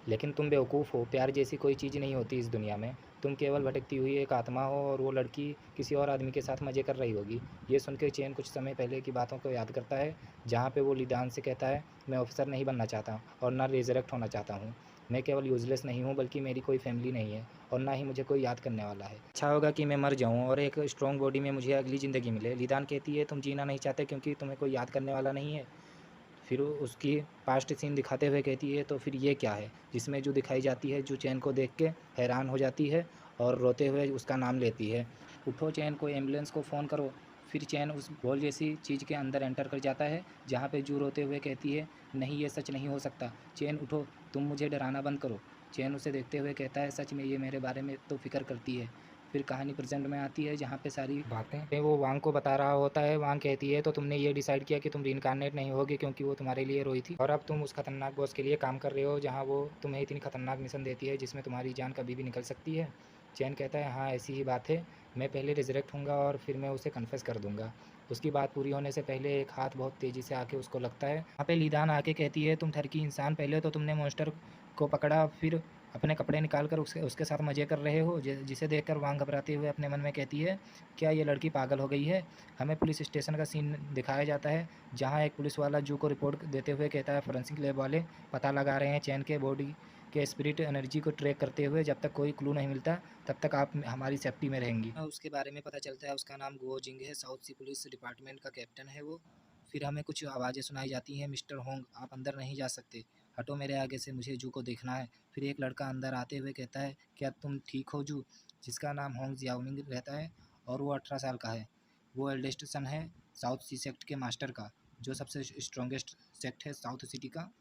लेकिन तुम बेवकूफ़ हो, प्यार जैसी कोई चीज़ नहीं होती इस दुनिया में। तुम केवल भटकती हुई एक आत्मा हो और वो लड़की किसी और आदमी के साथ मज़े कर रही होगी। ये सुनकर चेन कुछ समय पहले की बातों को याद करता है, जहाँ पे वो लिदान से कहता है, मैं ऑफिसर नहीं बनना चाहता और ना रिजरेक्ट होना चाहता हूँ। मैं केवल यूज़लेस नहीं हूँ, बल्कि मेरी कोई फैमिली नहीं है और ना ही मुझे कोई याद करने वाला है। अच्छा होगा कि मैं मर जाऊँ और एक स्ट्रॉन्ग बॉडी में मुझे अगली ज़िंदगी मिले। लिदान कहती है, तुम जीना नहीं चाहते क्योंकि तुम्हें कोई याद करने वाला नहीं है। फिर उसकी पास्ट सीन दिखाते हुए कहती है, तो फिर ये क्या है? जिसमें जो दिखाई जाती है, जो चैन को देख के हैरान हो जाती है और रोते हुए उसका नाम लेती है। उठो चैन, कोई एम्बुलेंस को फ़ोन करो। फिर चैन उस बॉल जैसी चीज़ के अंदर एंटर कर जाता है, जहाँ पे जू रोते हुए कहती है, नहीं ये सच नहीं हो सकता। चैन उठो, तुम मुझे डराना बंद करो। चैन उसे देखते हुए कहता है, सच में ये मेरे बारे में तो फ़िक्र करती है। फिर कहानी प्रेजेंट में आती है, जहाँ पे सारी बातें वो वांग को बता रहा होता है। वांग कहती है, तो तुमने ये डिसाइड किया कि तुम रीइंकार्नेट नहीं होगे क्योंकि वो तुम्हारे लिए रोई थी और अब तुम उस खतरनाक बॉस के लिए काम कर रहे हो, जहाँ वो तुम्हें इतनी खतरनाक मिशन देती है जिसमें तुम्हारी जान कभी भी निकल सकती है। चैन कहता है, हाँ ऐसी ही बात है, मैं पहले रिजरेक्ट होऊंगा और फिर मैं उसे कन्फेस कर दूंगा। उसकी बात पूरी होने से पहले एक हाथ बहुत तेज़ी से आके उसको लगता है। वहाँ पे लीदान आके कहती है, तुम ठरकी इंसान, पहले तो तुमने मॉन्स्टर को पकड़ा, फिर अपने कपड़े निकाल कर उसके साथ मज़े कर रहे हो। जिसे देखकर वांग घबराते हुए अपने मन में कहती है, क्या ये लड़की पागल हो गई है? हमें पुलिस स्टेशन का सीन दिखाया जाता है, जहाँ एक पुलिस वाला जू को रिपोर्ट देते हुए कहता है, फोरेंसिक लैब वाले पता लगा रहे हैं चैन के बॉडी के स्पिरिट एनर्जी को ट्रैक करते हुए। जब तक कोई क्लू नहीं मिलता तब तक आप हमारी सेफ्टी में रहेंगी। उसके बारे में पता चलता है, उसका नाम गुओ जिंग है, साउथ सी पुलिस डिपार्टमेंट का कैप्टन है वो। फिर हमें कुछ आवाज़ें सुनाई जाती हैं, मिस्टर होंग आप अंदर नहीं जा सकते, हटो मेरे आगे से, मुझे जू को देखना है। फिर एक लड़का अंदर आते हुए कहता है, क्या तुम ठीक हो जू? जिसका नाम होंग जियाओमिंग रहता है और वो 18 साल का है। वो एल्डेस्ट सन है साउथ सी सेक्ट के मास्टर का, जो सबसे स्ट्रॉन्गेस्ट सेक्ट है साउथ सिटी का।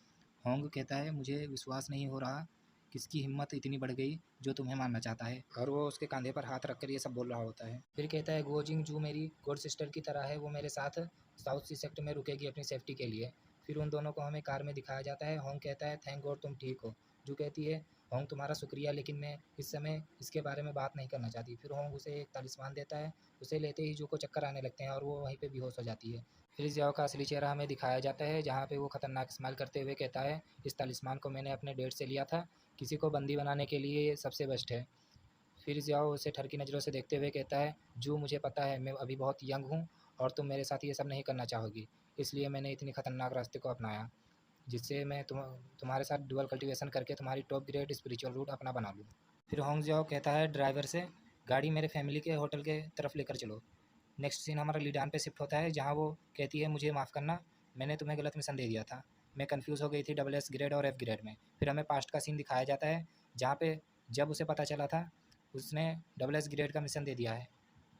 होंग कहता है, मुझे विश्वास नहीं हो रहा, किसकी हिम्मत इतनी बढ़ गई जो तुम्हें मारना चाहता है। और वो उसके कंधे पर हाथ रखकर ये सब बोल रहा होता है। फिर कहता है, गोजिंग जू मेरी गोड सिस्टर की तरह है, वो मेरे साथ साउथ सी सेक्ट में रुकेगी अपनी सेफ्टी के लिए। फिर उन दोनों को हमें कार में दिखाया जाता है। होंग कहता है, थैंक गॉड तुम ठीक हो। जू कहती है, होंग तुम्हारा शुक्रिया, लेकिन मैं इस समय इसके बारे में बात नहीं करना चाहती। फिर होंग उसे एक तालिस्मान देता है, उसे लेते ही जू को चक्कर आने लगते हैं और वो वहीं पे बेहोश हो जाती है। फिर जियाओ का असली चेहरा हमें दिखाया जाता है, जहाँ पे वो खतरनाक स्माइल करते हुए कहता है, इस तालिस्मान को मैंने अपने डैड से लिया था, किसी को बंदी बनाने के लिए ये सबसे बेस्ट है। फिर जियाओ उसे ठर की नज़रों से देखते हुए कहता है, जू मुझे पता है मैं अभी बहुत यंग हूँ और तुम मेरे साथ ये सब नहीं करना चाहोगी, इसलिए मैंने इतनी खतरनाक रास्ते को अपनाया, जिससे मैं तुम्हारे साथ डुअल कल्टीवेशन करके तुम्हारी टॉप ग्रेड स्पिरिचुअल रूट अपना बना लूँ। फिर होंग जियाओ कहता है ड्राइवर से, गाड़ी मेरे फैमिली के होटल के तरफ लेकर चलो। नेक्स्ट सीन हमारा लीडान पे शिफ्ट होता है, जहाँ वो कहती है, मुझे माफ़ करना, मैंने तुम्हें गलत मिशन दे दिया था, मैं कंफ्यूज हो गई थी डबल एस ग्रेड और एफ ग्रेड में। फिर हमें पास्ट का सीन दिखाया जाता है, जहाँ पे जब उसे पता चला था उसने डबल एस ग्रेड का मिशन दे दिया है,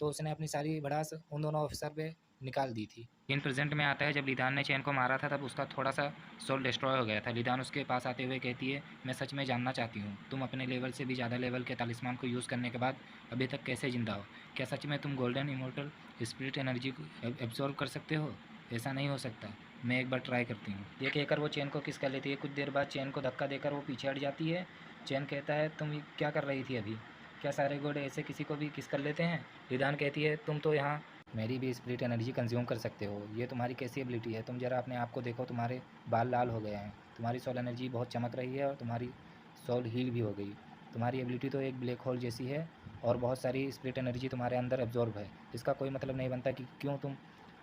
तो उसने अपनी सारी भड़ास उन दोनों ऑफिसर पे निकाल दी थी। इन प्रेजेंट में आता है, जब लिदान ने चैन को मारा था तब उसका थोड़ा सा सोल डिस्ट्रॉय हो गया था। लिदान उसके पास आते हुए कहती है, मैं सच में जानना चाहती हूँ, तुम अपने लेवल से भी ज़्यादा लेवल के तालिस्मान को यूज़ करने के बाद अभी तक कैसे ज़िंदा हो? क्या सच में तुम गोल्डन इमोर्टल स्पिरिट एनर्जी को एब्जॉर्व कर सकते हो? ऐसा नहीं हो सकता, मैं एक बार ट्राई करती हूँ। ये कहकर वो चैन को किस कर लेती है। कुछ देर बाद चैन को धक्का देकर वो पीछे हट जाती है। चैन कहता है, तुम क्या कर रही थी अभी? क्या सारे घोड़े ऐसे किसी को भी किस कर लेते हैं? लिदान कहती है, तुम तो यहाँ मेरी भी स्पिरिट एनर्जी कंज्यूम कर सकते हो, ये तुम्हारी कैसी एबिलिटी है? तुम जरा अपने आप को देखो, तुम्हारे बाल लाल हो गए हैं, तुम्हारी सोल एनर्जी बहुत चमक रही है और तुम्हारी सोल हील भी हो गई। तुम्हारी एबिलिटी तो एक ब्लैक होल जैसी है और बहुत सारी स्पिरिट एनर्जी तुम्हारे अंदर एब्जॉर्ब है। इसका कोई मतलब नहीं बनता कि क्यों तुम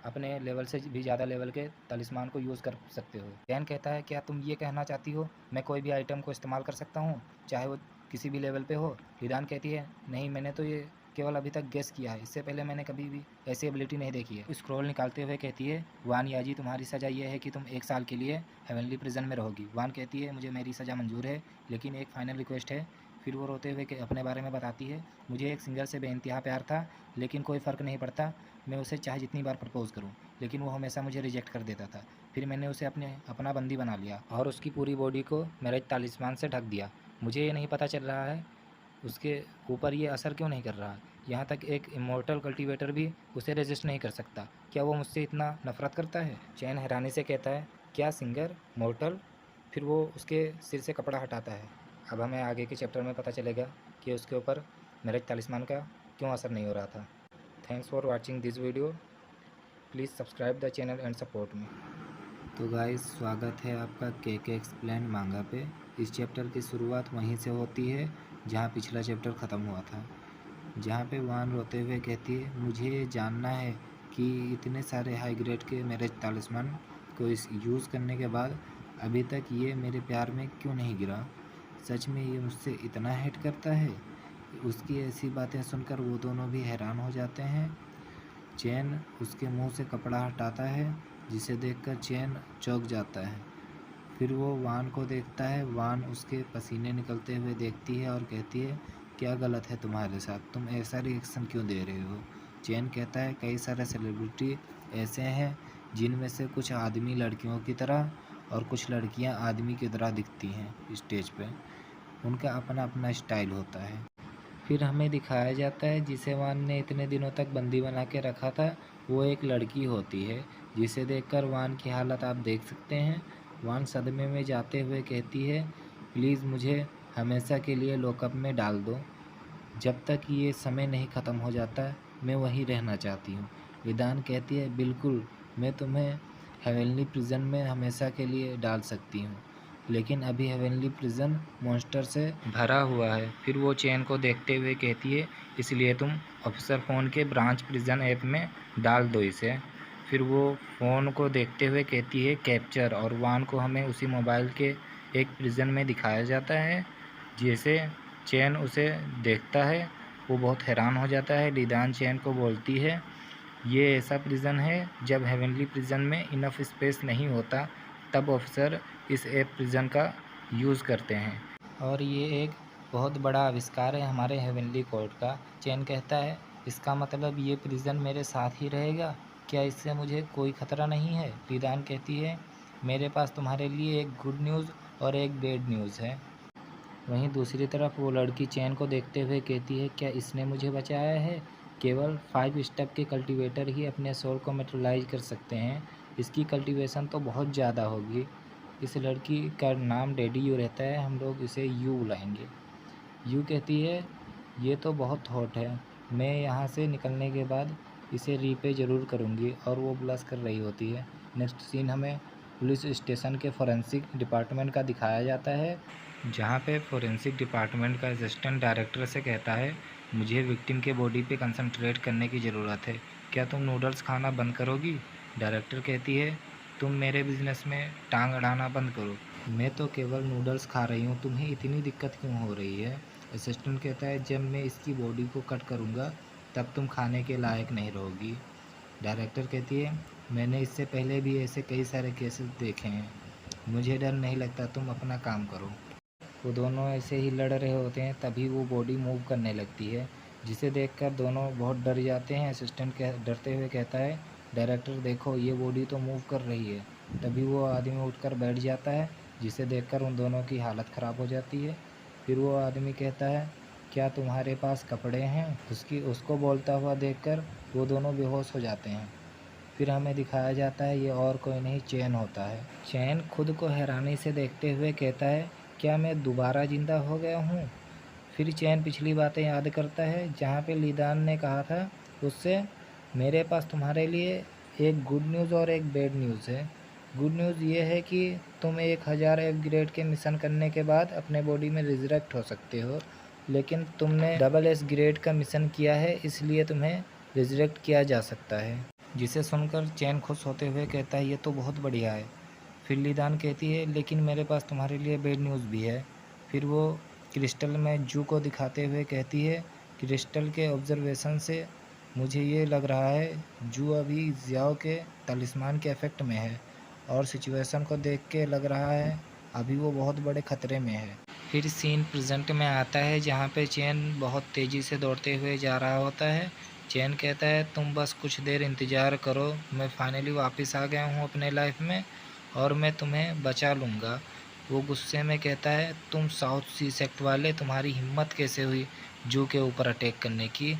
अपने लेवल से भी ज़्यादा लेवल के तलिस्मान को यूज़ कर सकते हो। चैन कहता है, क्या तुम ये कहना चाहती हो मैं कोई भी आइटम को इस्तेमाल कर सकता हूँ, चाहे वो किसी भी लेवल पे हो? लिदान कहती है, नहीं, मैंने तो ये केवल अभी तक गेस किया है, इससे पहले मैंने कभी भी ऐसी एबिलिटी नहीं देखी है। स्क्रॉल निकालते हुए कहती है, वान याजी, तुम्हारी सज़ा ये है कि तुम 1 साल के लिए हेवनली प्रिजन में रहोगी। वान कहती है, मुझे मेरी सज़ा मंजूर है, लेकिन एक फ़ाइनल रिक्वेस्ट है। फिर वो रोते हुए अपने बारे में बताती है, मुझे एक सिंगर से बेइंतहा प्यार था, लेकिन कोई फ़र्क नहीं पड़ता, मैं उसे चाहे जितनी बार प्रपोज़ करूँ, लेकिन वो हमेशा मुझे रिजेक्ट कर देता था। फिर मैंने उसे अपना बंदी बना लिया और उसकी पूरी बॉडी को मेरे तालिस्मान से ढक दिया। मुझे ये नहीं पता चल रहा है उसके ऊपर ये असर क्यों नहीं कर रहा। यहाँ तक एक इमोर्टल कल्टीवेटर भी उसे रेजिस्ट नहीं कर सकता। क्या वो मुझसे इतना नफरत करता है? चैन हैरानी से कहता है, क्या सिंगर मोर्टल? फिर वो उसके सिर से कपड़ा हटाता है। अब हमें आगे के चैप्टर में पता चलेगा कि उसके ऊपर मेरे तालिस्मान का क्यों असर नहीं हो रहा था। Thanks for watching this video. Please subscribe the channel and support me. तो गाइस, स्वागत है आपका के एक्सप्लेन मांगा पे। इस चैप्टर की शुरुआत वहीं से होती है जहां पिछला चैप्टर ख़त्म हुआ था, जहां पे वान रोते हुए कहती है, मुझे जानना है कि इतने सारे हाई ग्रेड के मेरे तालिस्मान को इस यूज़ करने के बाद अभी तक ये मेरे प्यार में क्यों नहीं गिरा। सच में ये मुझसे इतना हेट करता है। उसकी ऐसी बातें सुनकर वो दोनों भी हैरान हो जाते हैं। चैन उसके मुंह से कपड़ा हटाता है, जिसे देखकर चैन चौंक जाता है। फिर वो वान को देखता है। वान उसके पसीने निकलते हुए देखती है और कहती है, क्या गलत है तुम्हारे साथ, तुम ऐसा रिएक्शन क्यों दे रहे हो। चैन कहता है, कई सारे सेलिब्रिटी ऐसे हैं जिनमें से कुछ आदमी लड़कियों की तरह और कुछ लड़कियां आदमी की तरह दिखती हैं स्टेज पे। उनका अपना अपना स्टाइल होता है। फिर हमें दिखाया जाता है जिसे वान ने इतने दिनों तक बंदी बना के रखा था, वो एक लड़की होती है, जिसे देखकर वान की हालत आप देख सकते हैं। वान सदमे में जाते हुए कहती है, प्लीज़ मुझे हमेशा के लिए लॉकअप में डाल दो। जब तक ये समय नहीं ख़त्म हो जाता मैं वहीं रहना चाहती हूँ। विदान कहती है, बिल्कुल, मैं तुम्हें हेवनली प्रिजन में हमेशा के लिए डाल सकती हूँ, लेकिन अभी हेवनली प्रिजन मॉन्स्टर से भरा हुआ है। फिर वो चैन को देखते हुए कहती है, इसलिए तुम ऑफिसर फ़ोन के ब्रांच प्रिजन ऐप में डाल दो इसे। फिर वो फ़ोन को देखते हुए कहती है, कैप्चर, और वान को हमें उसी मोबाइल के एक प्रिजन में दिखाया जाता है। जैसे चैन उसे देखता है वो बहुत हैरान हो जाता है। लीदान चैन को बोलती है, ये ऐसा प्रिजन है जब हेवनली प्रिजन में इनफ स्पेस नहीं होता तब ऑफिसर इस ऐप प्रिजन का यूज़ करते हैं, और ये एक बहुत बड़ा आविष्कार है हमारे हेवनली कोर्ट का। चैन कहता है, इसका मतलब ये प्रिजन मेरे साथ ही रहेगा, क्या इससे मुझे कोई ख़तरा नहीं है। लीदान कहती है, मेरे पास तुम्हारे लिए एक गुड न्यूज़ और एक बैड न्यूज़ है। वहीं दूसरी तरफ वो लड़की चैन को देखते हुए कहती है, क्या इसने मुझे बचाया है। केवल 5 स्टेप के कल्टीवेटर ही अपने सोल को मेटेरियलाइज कर सकते हैं, इसकी कल्टीवेशन तो बहुत ज़्यादा होगी। इस लड़की का नाम डैडी यू रहता है, हम लोग इसे यू बुलाएंगे। यू कहती है, ये तो बहुत हॉट है, मैं यहाँ से निकलने के बाद इसे रीपे ज़रूर करूँगी, और वो ब्लश कर रही होती है। नेक्स्ट सीन हमें पुलिस स्टेशन के फोरेंसिक डिपार्टमेंट का दिखाया जाता है, जहाँ पे फोरेंसिक डिपार्टमेंट का असिस्टेंट डायरेक्टर से कहता है, मुझे विक्टिम के बॉडी पे कंसंट्रेट करने की ज़रूरत है, क्या तुम नूडल्स खाना बंद करोगी। डायरेक्टर कहती है, तुम मेरे बिजनेस में टांग अड़ाना बंद करो, मैं तो केवल नूडल्स खा रही हूँ, तुम्हें इतनी दिक्कत क्यों हो रही है। असिस्टेंट कहता है, जब मैं इसकी बॉडी को कट करूँगा तब तुम खाने के लायक नहीं रहोगी। डायरेक्टर कहती है, मैंने इससे पहले भी ऐसे कई सारे केसेस देखे हैं, मुझे डर नहीं लगता, तुम अपना काम करो। वो दोनों ऐसे ही लड़ रहे होते हैं, तभी वो बॉडी मूव करने लगती है, जिसे देखकर दोनों बहुत डर जाते हैं। असिस्टेंट डरते हुए कहता है, डायरेक्टर देखो, ये बॉडी तो मूव कर रही है। तभी वो आदमी उठकर बैठ जाता है, जिसे देखकर उन दोनों की हालत ख़राब हो जाती है। फिर वो आदमी कहता है, क्या तुम्हारे पास कपड़े हैं। उसको बोलता हुआ देखकर वो दोनों बेहोश हो जाते हैं। फिर हमें दिखाया जाता है, ये और कोई नहीं, चैन होता है। चैन खुद को हैरानी से देखते हुए कहता है, क्या मैं दोबारा ज़िंदा हो गया हूँ। फिर चैन पिछली बातें याद करता है, जहाँ पे लीदान ने कहा था उससे, मेरे पास तुम्हारे लिए एक गुड न्यूज़ और एक बैड न्यूज़ है। गुड न्यूज़ ये है कि तुम 1000 अपग्रेड के मिशन करने के बाद अपने बॉडी में रिजरेक्ट हो सकते हो, लेकिन तुमने डबल एस ग्रेड का मिशन किया है, इसलिए तुम्हें रिजरेक्ट किया जा सकता है। जिसे सुनकर चैन खुश होते हुए कहता है, ये तो बहुत बढ़िया है। फिर लीदान कहती है, लेकिन मेरे पास तुम्हारे लिए बैड न्यूज़ भी है। फिर वो क्रिस्टल में जू को दिखाते हुए कहती है, क्रिस्टल के ऑब्जर्वेशन से मुझे ये लग रहा है जू अभी जियाओ के तलिस्मान के इफेक्ट में है, और सिचुएशन को देख के लग रहा है अभी वो बहुत बड़े ख़तरे में है। फिर सीन प्रेजेंट में आता है, जहाँ पे चैन बहुत तेज़ी से दौड़ते हुए जा रहा होता है। चैन कहता है, तुम बस कुछ देर इंतज़ार करो, मैं फाइनली वापस आ गया हूँ अपने लाइफ में, और मैं तुम्हें बचा लूँगा। वो गुस्से में कहता है, तुम साउथ सी सेक्ट वाले, तुम्हारी हिम्मत कैसे हुई जू के ऊपर अटैक करने की।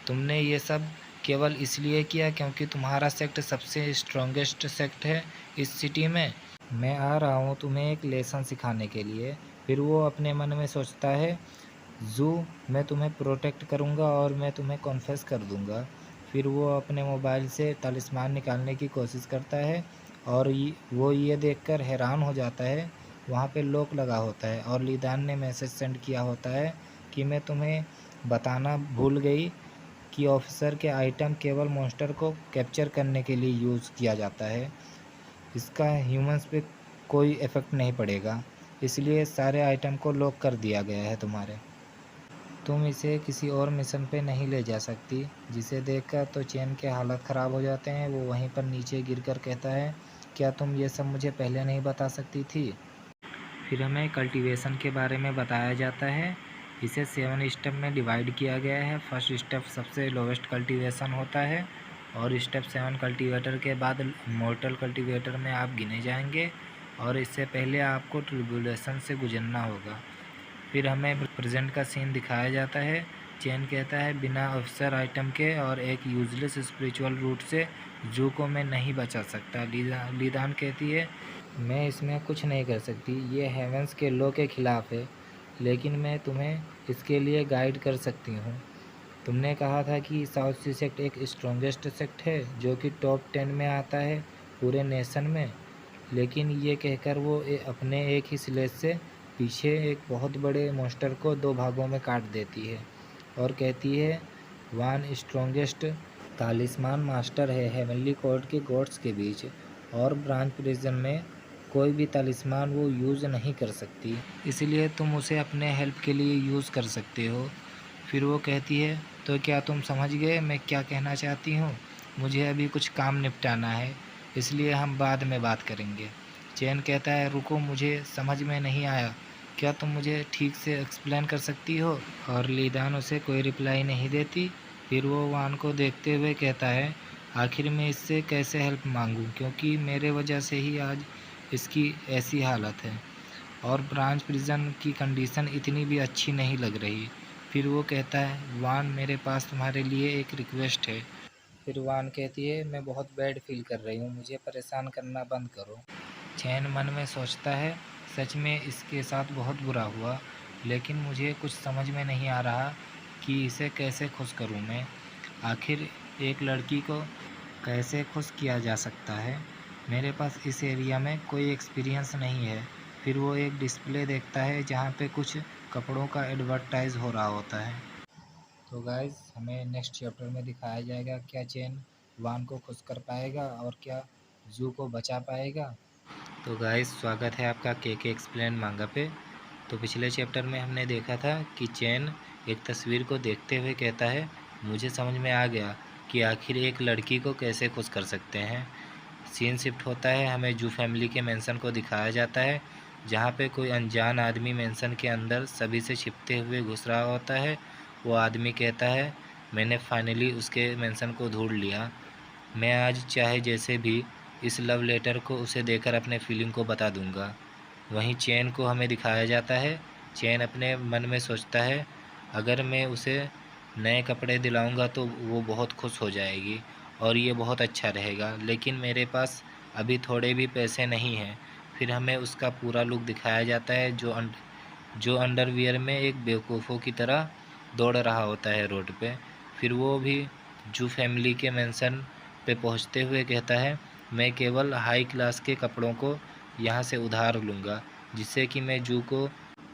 तुमने ये सब केवल इसलिए किया क्योंकि तुम्हारा सेक्ट सबसे स्ट्रॉन्गेस्ट सेक्ट है इस सिटी में। मैं आ रहा हूँ तुम्हें एक लेसन सिखाने के लिए। फिर वो अपने मन में सोचता है, जू, मैं तुम्हें प्रोटेक्ट करूँगा और मैं तुम्हें कॉन्फेस कर दूँगा। फिर वो अपने मोबाइल से तलिस्मान निकालने की कोशिश करता है और वो ये देखकर हैरान हो जाता है। वहाँ पे लॉक लगा होता है और लीदान ने मैसेज सेंड किया होता है कि मैं तुम्हें बताना भूल गई कि ऑफिसर के आइटम केवल मॉन्स्टर को कैप्चर करने के लिए यूज़ किया जाता है। इसका ह्यूमंस पे कोई इफ़ेक्ट नहीं पड़ेगा, इसलिए सारे आइटम को लॉक कर दिया गया है तुम्हारे। तुम इसे किसी और मिशन पे नहीं ले जा सकती। जिसे देखकर तो चैन के हालत ख़राब हो जाते हैं। वो वहीं पर नीचे गिरकर कहता है, क्या तुम ये सब मुझे पहले नहीं बता सकती थी? फिर हमें कल्टीवेशन के बारे में बताया जाता है। इसे 7 स्टेप में डिवाइड किया गया है। फर्स्ट स्टेप सबसे लोवेस्ट कल्टीवेशन होता है और स्टेप 7 कल्टीवेटर के बाद मॉर्टल कल्टीवेटर में आप गिने जाएंगे और इससे पहले आपको ट्रिब्यूलेशन से गुजरना होगा। फिर हमें प्रेजेंट का सीन दिखाया जाता है। चैन कहता है, बिना ऑफिसर आइटम के और एक यूजलेस स्पिरिचुअल रूट से जू को मैं नहीं बचा सकता। लीदान कहती है, मैं इसमें कुछ नहीं कर सकती, ये हेवेंस के लॉ के ख़िलाफ़ है, लेकिन मैं तुम्हें इसके लिए गाइड कर सकती हूँ। तुमने कहा था कि साउथ सी सेक्ट एक स्ट्रॉन्गेस्ट सेक्ट है जो कि टॉप 10 में आता है पूरे नेशन में, लेकिन ये कहकर वो अपने एक ही स्लेश से पीछे एक बहुत बड़े मॉन्स्टर को 2 भागों में काट देती है और कहती है, वन स्ट्रॉन्गेस्ट तालिस्मान मास्टर है हेवनली कोर्ट के गॉड्स के बीच और ब्रांच प्रिजन में कोई भी तालिस्मान वो यूज़ नहीं कर सकती, इसलिए तुम उसे अपने हेल्प के लिए यूज़ कर सकते हो। फिर वो कहती है, तो क्या तुम समझ गए मैं क्या कहना चाहती हूँ? मुझे अभी कुछ काम निपटाना है, इसलिए हम बाद में बात करेंगे। चैन कहता है, रुको, मुझे समझ में नहीं आया, क्या तुम मुझे ठीक से एक्सप्लेन कर सकती हो? और लीदान उसे कोई रिप्लाई नहीं देती। फिर वो वान को देखते हुए कहता है, आखिर मैं इससे कैसे हेल्प मांगूं, क्योंकि मेरे वजह से ही आज इसकी ऐसी हालत है और ब्रांच प्रिजन की कंडीशन इतनी भी अच्छी नहीं लग रही। फिर वो कहता है, वान, मेरे पास तुम्हारे लिए एक रिक्वेस्ट है। फिर वान कहती है, मैं बहुत बैड फील कर रही हूँ, मुझे परेशान करना बंद करो। चैन मन में सोचता है, सच में इसके साथ बहुत बुरा हुआ, लेकिन मुझे कुछ समझ में नहीं आ रहा कि इसे कैसे खुश करूँ मैं। आखिर एक लड़की को कैसे खुश किया जा सकता है? मेरे पास इस एरिया में कोई एक्सपीरियंस नहीं है। फिर वो एक डिस्प्ले देखता है जहाँ पे कुछ कपड़ों का एडवर्टाइज हो रहा होता है। तो गाइस, हमें नेक्स्ट चैप्टर में दिखाया जाएगा क्या चैन वान को खुश कर पाएगा और क्या जू को बचा पाएगा। तो गाइस, स्वागत है आपका के एक्सप्लेन मांगा पे। तो पिछले चैप्टर में हमने देखा था कि चैन एक तस्वीर को देखते हुए कहता है, मुझे समझ में आ गया कि आखिर एक लड़की को कैसे खुश कर सकते हैं। सीन शिफ्ट होता है, हमें जू फैमिली के मेंशन को दिखाया जाता है जहाँ पे कोई अनजान आदमी मेंशन के अंदर सभी से छिपते हुए घुस रहा होता है। वो आदमी कहता है, मैंने फाइनली उसके मेंशन को ढूंढ लिया, मैं आज चाहे जैसे भी इस लव लेटर को उसे देकर अपने फीलिंग को बता दूंगा। वहीं चैन को हमें दिखाया जाता है। चैन अपने मन में सोचता है, अगर मैं उसे नए कपड़े दिलाऊंगा तो वो बहुत खुश हो जाएगी और ये बहुत अच्छा रहेगा, लेकिन मेरे पास अभी थोड़े भी पैसे नहीं हैं। फिर हमें उसका पूरा लुक दिखाया जाता है जो अंडरवियर में एक बेवकूफ़ों की तरह दौड़ रहा होता है रोड पे। फिर वो भी जू फैमिली के मेंशन पे पहुंचते हुए कहता है, मैं केवल हाई क्लास के कपड़ों को यहाँ से उधार लूँगा जिससे कि मैं जू को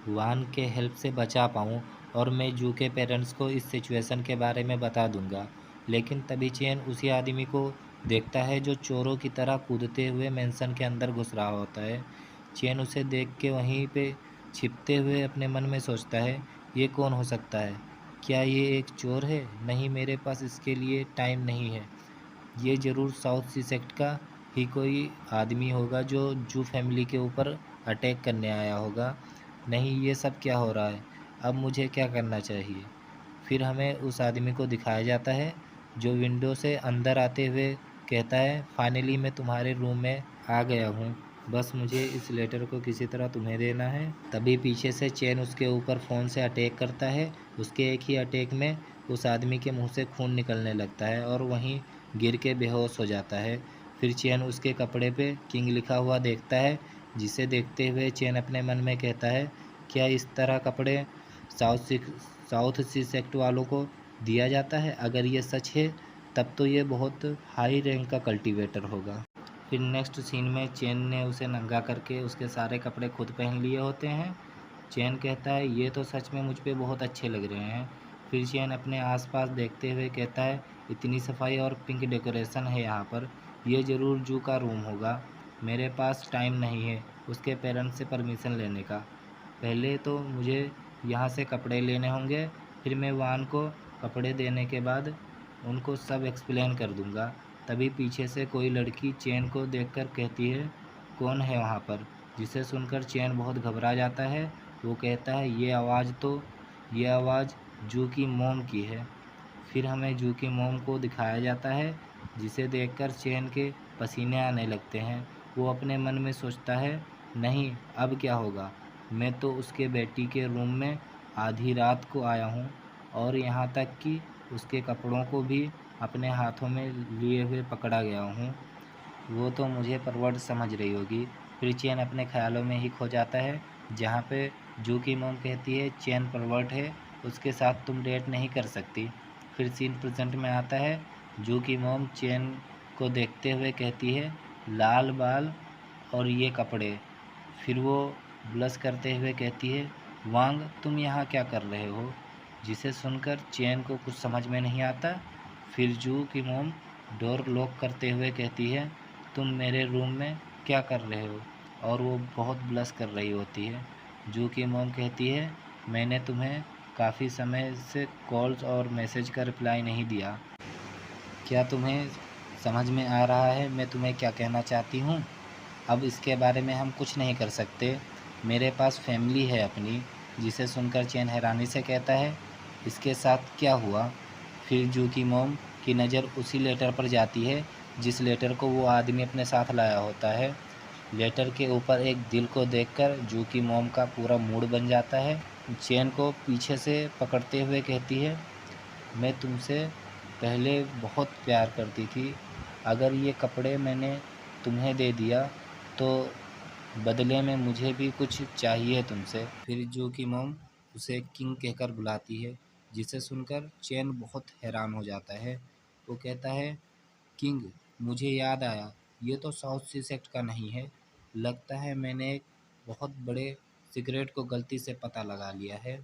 वान के हेल्प से बचा पाऊँ और मैं जू के पेरेंट्स को इस सिचुएशन के बारे में बता दूँगा। लेकिन तभी चैन उसी आदमी को देखता है जो चोरों की तरह कूदते हुए मेंशन के अंदर घुस रहा होता है। चैन उसे देख के वहीं पे छिपते हुए अपने मन में सोचता है, ये कौन हो सकता है? क्या ये एक चोर है? नहीं, मेरे पास इसके लिए टाइम नहीं है। ये ज़रूर साउथ सी सेक्ट का ही कोई आदमी होगा जो जू फैमिली के ऊपर अटैक करने आया होगा। नहीं, ये सब क्या हो रहा है? अब मुझे क्या करना चाहिए? फिर हमें उस आदमी को दिखाया जाता है जो विंडो से अंदर आते हुए कहता है, फाइनली मैं तुम्हारे रूम में आ गया हूँ, बस मुझे इस लेटर को किसी तरह तुम्हें देना है। तभी पीछे से चैन उसके ऊपर फ़ोन से अटैक करता है। उसके एक ही अटैक में उस आदमी के मुंह से खून निकलने लगता है और वहीं गिर के बेहोश हो जाता है। फिर चैन उसके कपड़े पे किंग लिखा हुआ देखता है, जिसे देखते हुए चैन अपने मन में कहता है, क्या इस तरह कपड़े साउथ सी सेक्ट वालों को दिया जाता है? अगर ये सच है तब तो ये बहुत हाई रैंक का कल्टीवेटर होगा। फिर नेक्स्ट सीन में चेन ने उसे नंगा करके उसके सारे कपड़े खुद पहन लिए होते हैं। चेन कहता है ये तो सच में मुझ पे बहुत अच्छे लग रहे हैं। फिर चेन अपने आसपास देखते हुए कहता है इतनी सफाई और पिंक डेकोरेशन है यहाँ पर, ये ज़रूर जू का रूम होगा। मेरे पास टाइम नहीं है उसके पेरेंट्स से परमिशन लेने का। पहले तो मुझे यहाँ से कपड़े लेने होंगे, फिर मैं वान को कपड़े देने के बाद उनको सब एक्सप्लेन कर दूँगा। तभी पीछे से कोई लड़की चेन को देखकर कहती है कौन है वहाँ पर, जिसे सुनकर चेन बहुत घबरा जाता है। वो कहता है ये आवाज़ जू की मोम की है। फिर हमें जू की मोम को दिखाया जाता है, जिसे देखकर चेन के पसीने आने लगते हैं। वो अपने मन में सोचता है नहीं अब क्या होगा, मैं तो उसके बेटी के रूम में आधी रात को आया हूँ और यहाँ तक कि उसके कपड़ों को भी अपने हाथों में लिए हुए पकड़ा गया हूँ। वो तो मुझे परवर्ड समझ रही होगी। फिर चेन अपने ख्यालों में ही खो जाता है, जहाँ पे जू की मोम कहती है चेन परवर्ड है, उसके साथ तुम डेट नहीं कर सकती। फिर सीन प्रेजेंट में आता है। जू की मोम चेन को देखते हुए कहती है लाल बाल और ये कपड़े। फिर वो ब्लश करते हुए कहती है वांग तुम यहाँ क्या कर रहे हो, जिसे सुनकर चेन को कुछ समझ में नहीं आता। फिर जू की मोम डोर लॉक करते हुए कहती है तुम मेरे रूम में क्या कर रहे हो, और वो बहुत ब्लश कर रही होती है। जू की मोम कहती है मैंने तुम्हें काफ़ी समय से कॉल्स और मैसेज का रिप्लाई नहीं दिया, क्या तुम्हें समझ में आ रहा है मैं तुम्हें क्या कहना चाहती हूँ। अब इसके बारे में हम कुछ नहीं कर सकते, मेरे पास फैमिली है अपनी। जिसे सुनकर चेन हैरानी से कहता है इसके साथ क्या हुआ। फिर जू की मोम की नज़र उसी लेटर पर जाती है जिस लेटर को वो आदमी अपने साथ लाया होता है। लेटर के ऊपर एक दिल को देखकर जू की मोम का पूरा मूड बन जाता है। चेन को पीछे से पकड़ते हुए कहती है मैं तुमसे पहले बहुत प्यार करती थी, अगर ये कपड़े मैंने तुम्हें दे दिया तो बदले में मुझे भी कुछ चाहिए तुमसे। फिर जू की मोम उसे किंग कहकर बुलाती है, जिसे सुनकर चेन बहुत हैरान हो जाता है। वो कहता है किंग मुझे याद आया, ये तो साउथ सी सेक्ट का नहीं है, लगता है मैंने एक बहुत बड़े सीक्रेट को गलती से पता लगा लिया है।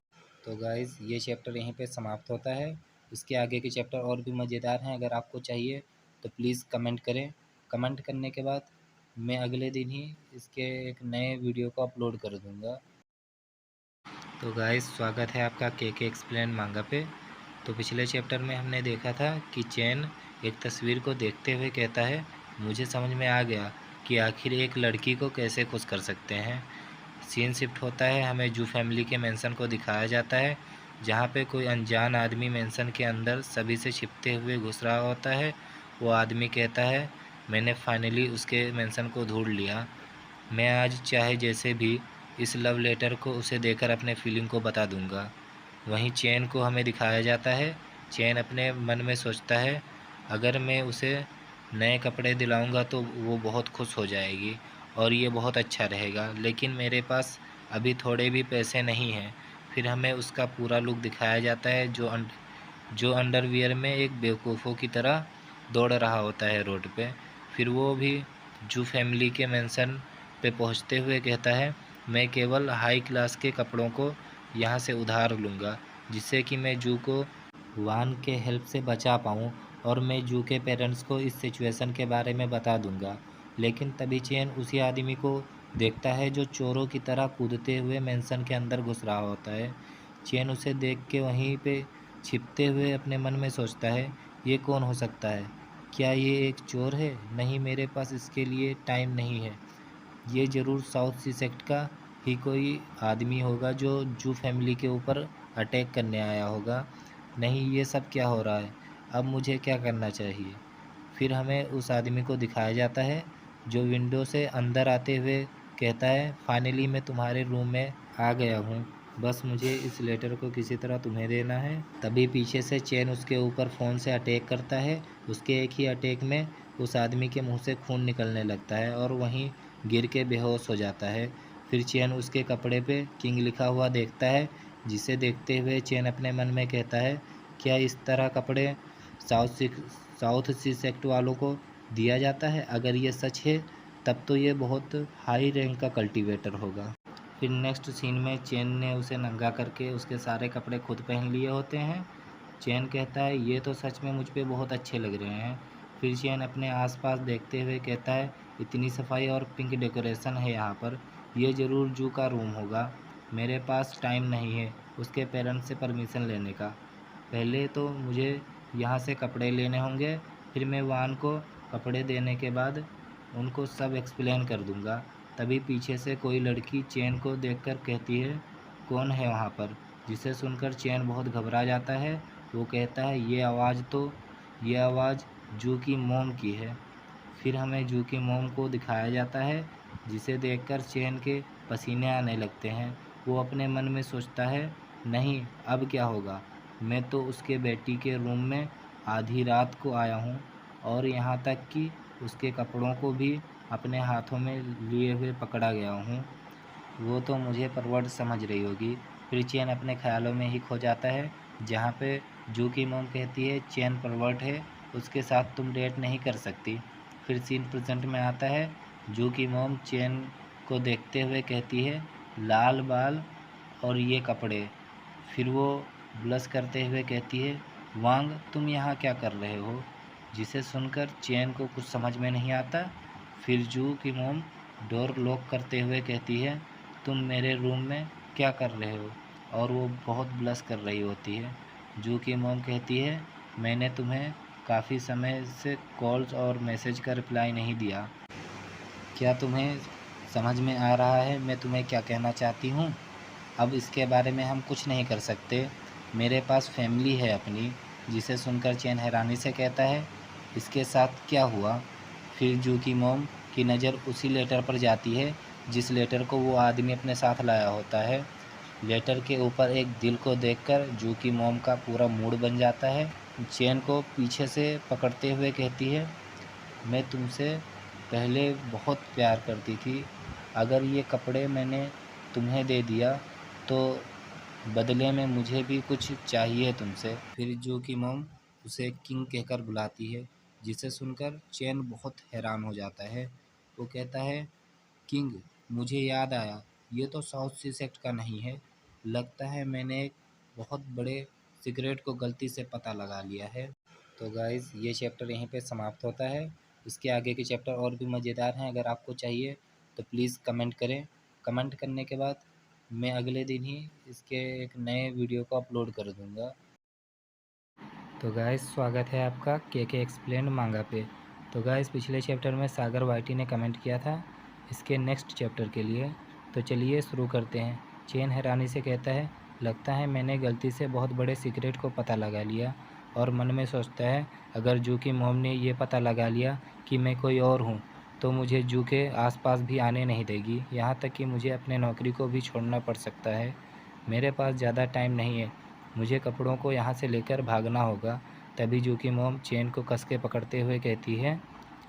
तो गाइज़ ये चैप्टर यहीं पे समाप्त होता है। इसके आगे के चैप्टर और भी मज़ेदार हैं, अगर आपको चाहिए तो प्लीज़ कमेंट करें। कमेंट करने के बाद मैं अगले दिन ही इसके एक नए वीडियो को अपलोड कर दूँगा। तो गाइस स्वागत है आपका के एक्सप्लेन मांगा पे। तो पिछले चैप्टर में हमने देखा था कि चेन एक तस्वीर को देखते हुए कहता है मुझे समझ में आ गया कि आखिर एक लड़की को कैसे खुश कर सकते हैं। सीन शिफ्ट होता है, हमें जू फैमिली के मेंशन को दिखाया जाता है, जहाँ पे कोई अनजान आदमी मेंशन के अंदर सभी से छिपते हुए घुस रहा होता है। वो आदमी कहता है मैंने फाइनली उसके मेंशन को ढूंढ लिया, मैं आज चाहे जैसे भी इस लव लेटर को उसे देकर अपने फीलिंग को बता दूंगा। वहीं चेन को हमें दिखाया जाता है, चेन अपने मन में सोचता है अगर मैं उसे नए कपड़े दिलाऊंगा तो वो बहुत खुश हो जाएगी और ये बहुत अच्छा रहेगा, लेकिन मेरे पास अभी थोड़े भी पैसे नहीं हैं। फिर हमें उसका पूरा लुक दिखाया जाता है जो अंडरवियर में एक बेवकूफ़ों की तरह दौड़ रहा होता है रोड पे। फिर वो भी जू फैमिली के मेंशन पे पहुंचते हुए कहता है मैं केवल हाई क्लास के कपड़ों को यहाँ से उधार लूँगा, जिससे कि मैं जू को वान के हेल्प से बचा पाऊँ और मैं जू के पेरेंट्स को इस सिचुएशन के बारे में बता दूँगा। लेकिन तभी चेन उसी आदमी को देखता है जो चोरों की तरह कूदते हुए मेंशन के अंदर घुस रहा होता है। चेन उसे देख के वहीं पे छिपते हुए अपने मन में सोचता है ये कौन हो सकता है, क्या ये एक चोर है, नहीं मेरे पास इसके लिए टाइम नहीं है, ये ज़रूर साउथ सी सेक्ट का ही कोई आदमी होगा जो जू फैमिली के ऊपर अटैक करने आया होगा। नहीं ये सब क्या हो रहा है, अब मुझे क्या करना चाहिए। फिर हमें उस आदमी को दिखाया जाता है जो विंडो से अंदर आते हुए कहता है फाइनली मैं तुम्हारे रूम में आ गया हूँ, बस मुझे इस लेटर को किसी तरह तुम्हें देना है। तभी पीछे से चेन उसके ऊपर फ़ोन से अटैक करता है। उसके एक ही अटैक में उस आदमी के मुंह से खून निकलने लगता है और वहीं गिर के बेहोश हो जाता है। फिर चेन उसके कपड़े पे किंग लिखा हुआ देखता है, जिसे देखते हुए चेन अपने मन में कहता है क्या इस तरह कपड़े साउथ सी सेक्ट वालों को दिया जाता है। अगर ये सच है तब तो ये बहुत हाई रैंक का कल्टीवेटर होगा। फिर नेक्स्ट सीन में चेन ने उसे नंगा करके उसके सारे कपड़े खुद पहन लिए होते हैं। चेन कहता है ये तो सच में मुझ पे बहुत अच्छे लग रहे हैं। फिर चेन अपने आसपास देखते हुए कहता है इतनी सफाई और पिंक डेकोरेशन है यहाँ पर, ये ज़रूर जू का रूम होगा। मेरे पास टाइम नहीं है उसके पेरेंट्स से परमिशन लेने का। पहले तो मुझे यहाँ से कपड़े लेने होंगे, फिर मैं वान को कपड़े देने के बाद उनको सब एक्सप्लेन कर दूँगा। तभी पीछे से कोई लड़की चेन को देखकर कहती है कौन है वहाँ पर, जिसे सुनकर चेन बहुत घबरा जाता है। वो कहता है ये आवाज़ जू की मोम की है। फिर हमें जू की मोम को दिखाया जाता है, जिसे देखकर चेन के पसीने आने लगते हैं। वो अपने मन में सोचता है नहीं अब क्या होगा, मैं तो उसके बेटी के रूम में आधी रात को आया हूँ और यहाँ तक कि उसके कपड़ों को भी अपने हाथों में लिए हुए पकड़ा गया हूँ। वो तो मुझे परवर्ड समझ रही होगी। फिर चेन अपने ख्यालों में ही खो जाता है, जहाँ पे जू की मोम कहती है चेन परवर्ड है, उसके साथ तुम डेट नहीं कर सकती। फिर सीन प्रेजेंट में आता है। जू की मोम चेन को देखते हुए कहती है लाल बाल और ये कपड़े। फिर वो ब्लश करते हुए कहती है वांग तुम यहाँ क्या कर रहे हो, जिसे सुनकर चेन को कुछ समझ में नहीं आता। फिर जू की मोम डोर लॉक करते हुए कहती है तुम मेरे रूम में क्या कर रहे हो, और वो बहुत ब्लश कर रही होती है। जू की मोम कहती है मैंने तुम्हें काफ़ी समय से कॉल्स और मैसेज का रिप्लाई नहीं दिया, क्या तुम्हें समझ में आ रहा है मैं तुम्हें क्या कहना चाहती हूँ। अब इसके बारे में हम कुछ नहीं कर सकते, मेरे पास फैमिली है अपनी। जिसे सुनकर चेन हैरानी से कहता है इसके साथ क्या हुआ। फिर जू की मोम की नज़र उसी लेटर पर जाती है जिस लेटर को वो आदमी अपने साथ लाया होता है। लेटर के ऊपर एक दिल को देखकर जू की मोम का पूरा मूड बन जाता है। चेन को पीछे से पकड़ते हुए कहती है मैं तुमसे पहले बहुत प्यार करती थी, अगर ये कपड़े मैंने तुम्हें दे दिया तो बदले में मुझे भी कुछ चाहिए तुमसे। फिर जू की मोम उसे किंग कहकर बुलाती है, जिसे सुनकर चेन बहुत हैरान हो जाता है। वो कहता है किंग मुझे याद आया, ये तो साउथ सी सेक्ट का नहीं है, लगता है मैंने एक बहुत बड़े सीक्रेट को गलती से पता लगा लिया है। तो गाइज़ ये चैप्टर यहीं पे समाप्त होता है। इसके आगे के चैप्टर और भी मज़ेदार हैं, अगर आपको चाहिए तो प्लीज़ कमेंट करें। कमेंट करने के बाद मैं अगले दिन ही इसके एक नए वीडियो को अपलोड कर दूंगा। तो गाइस स्वागत है आपका के एक्सप्लेन मांगा पे। तो गाइस पिछले चैप्टर में सागर वाइटी ने कमेंट किया था इसके नेक्स्ट चैप्टर के लिए, तो चलिए शुरू करते हैं। चेन हैरानी से कहता है लगता है मैंने गलती से बहुत बड़े सीक्रेट को पता लगा लिया, और मन में सोचता है अगर जू की मोम ने ये पता लगा लिया कि मैं कोई और हूँ तो मुझे जू के आसपास भी आने नहीं देगी, यहाँ तक कि मुझे अपने नौकरी को भी छोड़ना पड़ सकता है। मेरे पास ज़्यादा टाइम नहीं है, मुझे कपड़ों को यहाँ से लेकर भागना होगा। तभी जू की मोम चेन को कस के पकड़ते हुए कहती है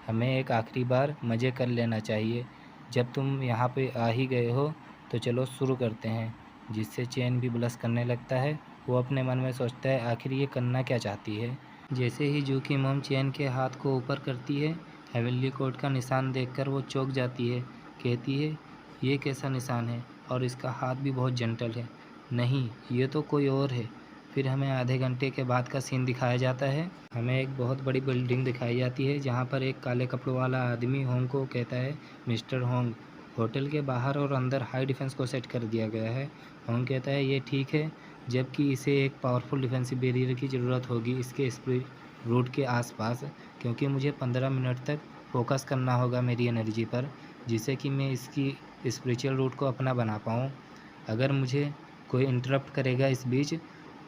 हमें एक आखिरी बार मज़े कर लेना चाहिए, जब तुम यहाँ पे आ ही गए हो तो चलो शुरू करते हैं। जिससे चेन भी ब्लश करने लगता है। वो अपने मन में सोचता है आखिर ये करना क्या चाहती है। जैसे ही जू की मोम चेन के हाथ को ऊपर करती है, हेवनली कोड का निशान देखकर वो चौंक जाती है। कहती है ये कैसा निशान है, और इसका हाथ भी बहुत जेंटल है, नहीं ये तो कोई और है। फिर हमें आधे घंटे के बाद का सीन दिखाया जाता है। हमें एक बहुत बड़ी बिल्डिंग दिखाई जाती है, जहाँ पर एक काले कपड़ों वाला आदमी होंग को कहता है मिस्टर होंग, होटल के बाहर और अंदर हाई डिफेंस को सेट कर दिया गया है। होंग कहता है ये ठीक है, जबकि इसे एक पावरफुल डिफेंसिव बैरियर की ज़रूरत होगी इसके रूट के आसपास, क्योंकि मुझे 15 मिनट तक फोकस करना होगा मेरी एनर्जी पर, जिससे कि मैं इसकी स्पिरिचुअल रूट को अपना बना पाऊँ। अगर मुझे कोई इंटरप्ट करेगा इस बीच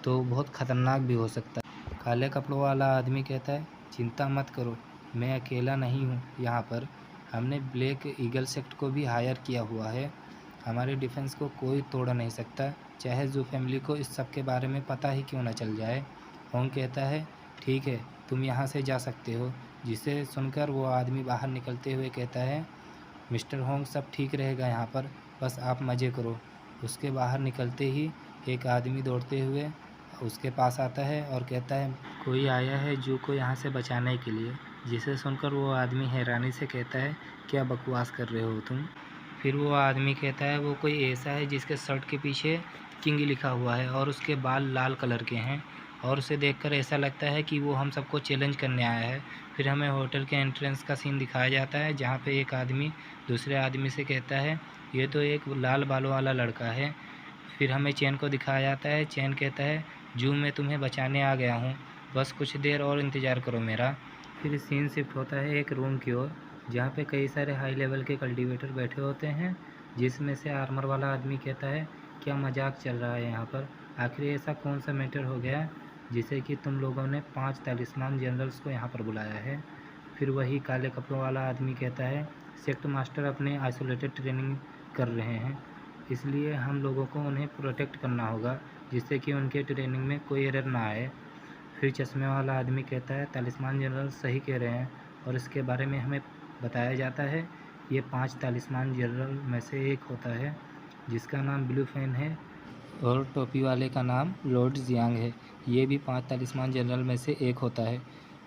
तो बहुत ख़तरनाक भी हो सकता है। काले कपड़ों वाला आदमी कहता है चिंता मत करो, मैं अकेला नहीं हूँ यहाँ पर, हमने ब्लैक ईगल सेक्ट को भी हायर किया हुआ है, हमारे डिफेंस को कोई तोड़ नहीं सकता, चाहे जू फैमिली को इस सब के बारे में पता ही क्यों ना चल जाए। होंग कहता है ठीक है तुम यहाँ से जा सकते हो। जिसे सुनकर वो आदमी बाहर निकलते हुए कहता है मिस्टर होंग सब ठीक रहेगा यहाँ पर, बस आप मज़े करो। उसके बाहर निकलते ही एक आदमी दौड़ते हुए उसके पास आता है और कहता है कोई आया है जू को यहाँ से बचाने के लिए, जिसे सुनकर वो आदमी हैरानी से कहता है क्या बकवास कर रहे हो तुम। फिर वो आदमी कहता है वो कोई ऐसा है जिसके शर्ट के पीछे किंग लिखा हुआ है और उसके बाल लाल कलर के हैं और उसे देखकर ऐसा लगता है कि वो हम सबको चैलेंज करने आया है। फिर हमें होटल के एंट्रेंस का सीन दिखाया जाता है जहाँ पे एक आदमी दूसरे आदमी से कहता है ये तो एक लाल बालों वाला लड़का है। फिर हमें चैन को दिखाया जाता है। चैन कहता है जू मैं तुम्हें बचाने आ गया हूँ, बस कुछ देर और इंतज़ार करो मेरा। फिर सीन शिफ्ट होता है एक रूम की ओर जहाँ पे कई सारे हाई लेवल के कल्टीवेटर बैठे होते हैं, जिसमें से आर्मर वाला आदमी कहता है क्या मजाक चल रहा है यहाँ पर, आखिर ऐसा कौन सा मैटर हो गया जिसे कि तुम लोगों ने 5 तालिस्मान जनरल्स को यहाँ पर बुलाया है। फिर वही काले कपड़ों वाला आदमी कहता है सेक्ट मास्टर अपने आइसोलेटेड ट्रेनिंग कर रहे हैं, इसलिए हम लोगों को उन्हें प्रोटेक्ट करना होगा जिससे कि उनके ट्रेनिंग में कोई एरर ना आए। फिर चश्मे वाला आदमी कहता है तालिस्मान जनरल सही कह रहे हैं और इसके बारे में हमें बताया जाता है ये 5 तालिस्मान जनरल में से एक होता है जिसका नाम ब्लू फैन है और टोपी वाले का नाम लॉर्ड जियांग है, ये भी 5 तालिस्मान जनरल में से एक होता है।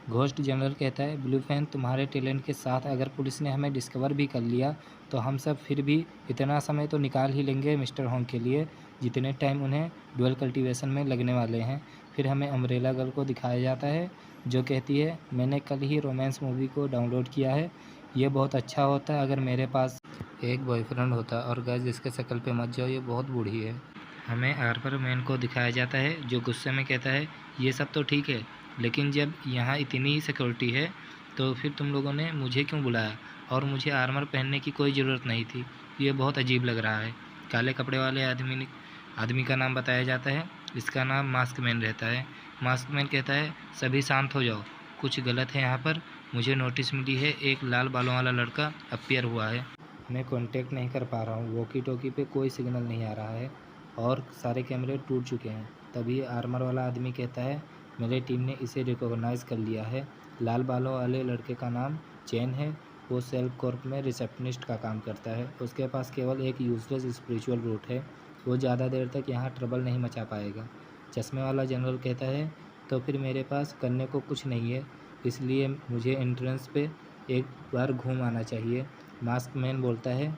घोस्ट जनरल कहता है ब्लू फैन तुम्हारे टैलेंट के साथ अगर पुलिस ने हमें डिस्कवर भी कर लिया तो हम सब फिर भी इतना समय तो निकाल ही लेंगे मिस्टर होंग के लिए जितने टाइम उन्हें डुअल कल्टीवेशन में लगने वाले हैं। फिर हमें अम्ब्रेला गर्ल को दिखाया जाता है जो कहती है मैंने कल ही रोमांस मूवी को डाउनलोड किया है, ये बहुत अच्छा होता अगर मेरे पास एक बॉयफ्रेंड होता, और गाइस इसके शक्ल पे मत जाओ ये बहुत बूढ़ी है। हमें आर्पर मैन को दिखाया जाता है जो गुस्से में कहता है ये सब तो ठीक है लेकिन जब यहाँ इतनी ही सिक्योरिटी है तो फिर तुम लोगों ने मुझे क्यों बुलाया और मुझे आर्मर पहनने की कोई ज़रूरत नहीं थी, ये बहुत अजीब लग रहा है। काले कपड़े वाले आदमी का नाम बताया जाता है, इसका नाम मास्क मैन रहता है। मास्क मैन कहता है सभी शांत हो जाओ, कुछ गलत है यहाँ पर, मुझे नोटिस मिली है एक लाल बालों वाला लड़का अपीयर हुआ है, मैं कांटेक्ट नहीं कर पा रहा हूँ, वॉकी टॉकी पे कोई सिग्नल नहीं आ रहा है और सारे कैमरे टूट चुके हैं। तभी आर्मर वाला आदमी कहता है मेरी टीम ने इसे रिकॉग्नाइज़ कर लिया है, लाल बालों वाले लड़के का नाम चैन है, वो सेल्फ कॉर्प में रिसेप्शनिस्ट का काम करता है, उसके पास केवल एक यूजलेस स्पिरिचुअल रूट है, वो ज़्यादा देर तक यहाँ ट्रबल नहीं मचा पाएगा। चश्मे वाला जनरल कहता है तो फिर मेरे पास करने को कुछ नहीं है, इसलिए मुझे एंट्रेंस पे एक बार घूम आना चाहिए। मास्क मैन बोलता है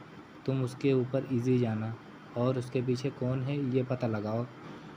तुम उसके ऊपर इजी जाना और उसके पीछे कौन है ये पता लगाओ,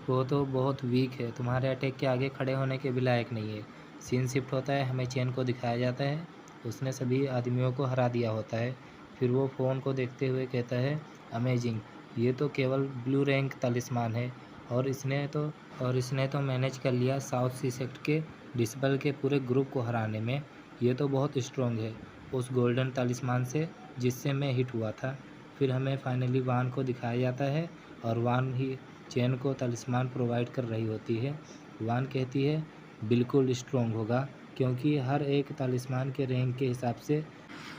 वो तो बहुत वीक है, तुम्हारे अटैक के आगे खड़े होने के भी लायक नहीं है। सीन शिफ्ट होता है, हमें चैन को दिखाया जाता है, उसने सभी आदमियों को हरा दिया होता है। फिर वो फ़ोन को देखते हुए कहता है अमेजिंग, ये तो केवल ब्लू रैंक तालिस्मान है और इसने तो मैनेज कर लिया साउथ सी सेक्ट के डिस्पल के पूरे ग्रुप को हराने में, ये तो बहुत स्ट्रॉन्ग है उस गोल्डन तालिस्मान से जिससे मैं हिट हुआ था। फिर हमें फाइनली वान को दिखाया जाता है और वान ही चैन को तालिस्मान प्रोवाइड कर रही होती है। वान कहती है बिल्कुल स्ट्रॉन्ग होगा क्योंकि हर एक तालिस्मान के रैंक के हिसाब से